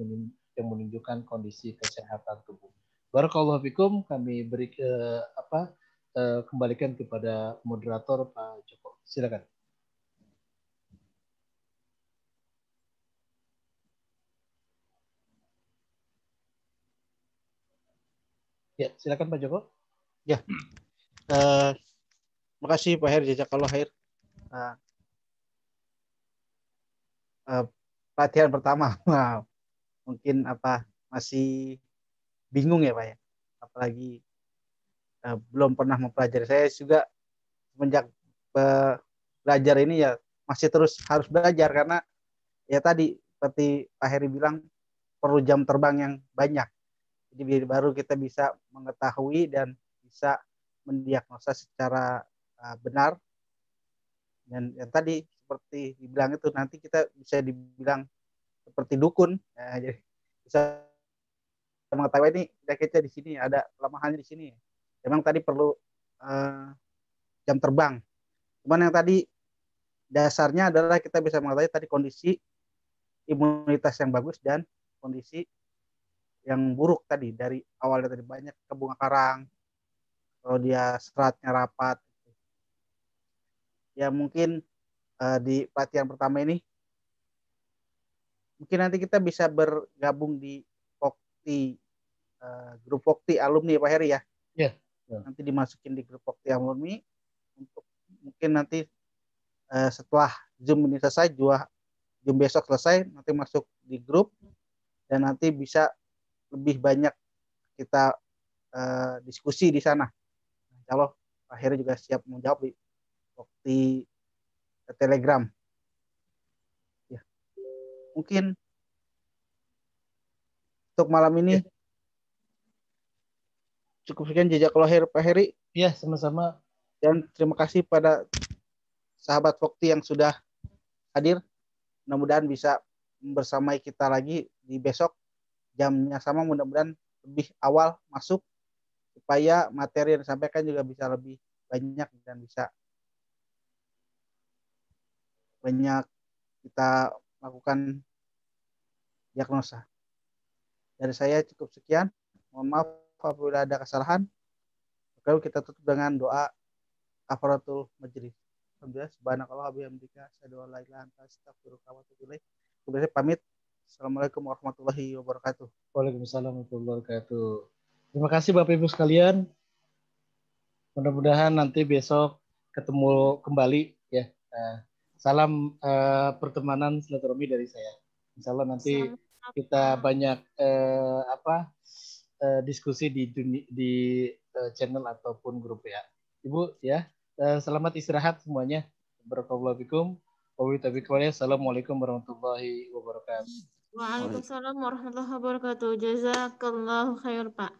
menunjukkan kondisi kesehatan tubuh. Barakallahu fikum, kami beri kembalikan kepada moderator Pak Joko. Silakan. Ya, silakan Pak Joko. Ya, makasih Pak Her, jazakallah khair. Uh, Pelatihan pertama, wow, mungkin masih bingung ya Pak ya, apalagi belum pernah mempelajari. Saya juga semenjak belajar ini ya masih terus harus belajar karena ya tadi seperti Pak Heri bilang perlu jam terbang yang banyak. Jadi baru kita bisa mengetahui dan bisa mendiagnosa secara benar. Dan yang tadi seperti dibilang itu nanti kita bisa dibilang seperti dukun. Jadi bisa mengetahui ini penyakitnya di sini, ada kelemahannya di sini. Memang tadi perlu jam terbang. Cuman yang tadi dasarnya adalah kita bisa mengetahui tadi kondisi imunitas yang bagus dan kondisi yang buruk tadi dari awalnya tadi banyak ke bunga karang, kalau dia seratnya rapat. Ya mungkin di pelatihan pertama ini mungkin nanti kita bisa bergabung di Pokti, grup Pokti alumni Pak Heri ya. Ya. Nanti dimasukin di grup Pokti alumni untuk mungkin nanti setelah Zoom ini selesai, Zoom besok selesai, nanti masuk di grup dan nanti bisa lebih banyak kita diskusi di sana. Kalau Pak Heri juga siap menjawab di Telegram. Ya. Mungkin untuk malam ini cukup sekian jazakallahu khair Pak Heri. Ya, sama-sama. Dan terima kasih pada sahabat Vokti yang sudah hadir. Mudah-mudahan bisa bersamai kita lagi di besok jamnya sama, mudah-mudahan lebih awal masuk supaya materi yang disampaikan juga bisa lebih banyak dan bisa banyak kita lakukan diagnosa. Dari saya cukup sekian. Mohon maaf apabila ada kesalahan. Lalu kita tutup dengan doa kafaratul majlis. Alhamdulillah, subhanakallah wa bihamdika asyhadu an la ilaha illa anta astaghfiruka wa atubu ilaik. Kemudian pamit. Assalamualaikum warahmatullahi wabarakatuh. Waalaikumsalam warahmatullahi wabarakatuh. Terima kasih Bapak Ibu sekalian. Mudah-mudahan nanti besok ketemu kembali ya. Salam pertemanan silaturahmi dari saya. Insya Allah nanti kita banyak diskusi di channel ataupun grup ya. Ibu ya, selamat istirahat semuanya. Barakallahu Assalamualaikum warahmatullahi wabarakatuh. Waalaikumsalam warahmatullahi wabarakatuh. Jazakallahu khair, Pak.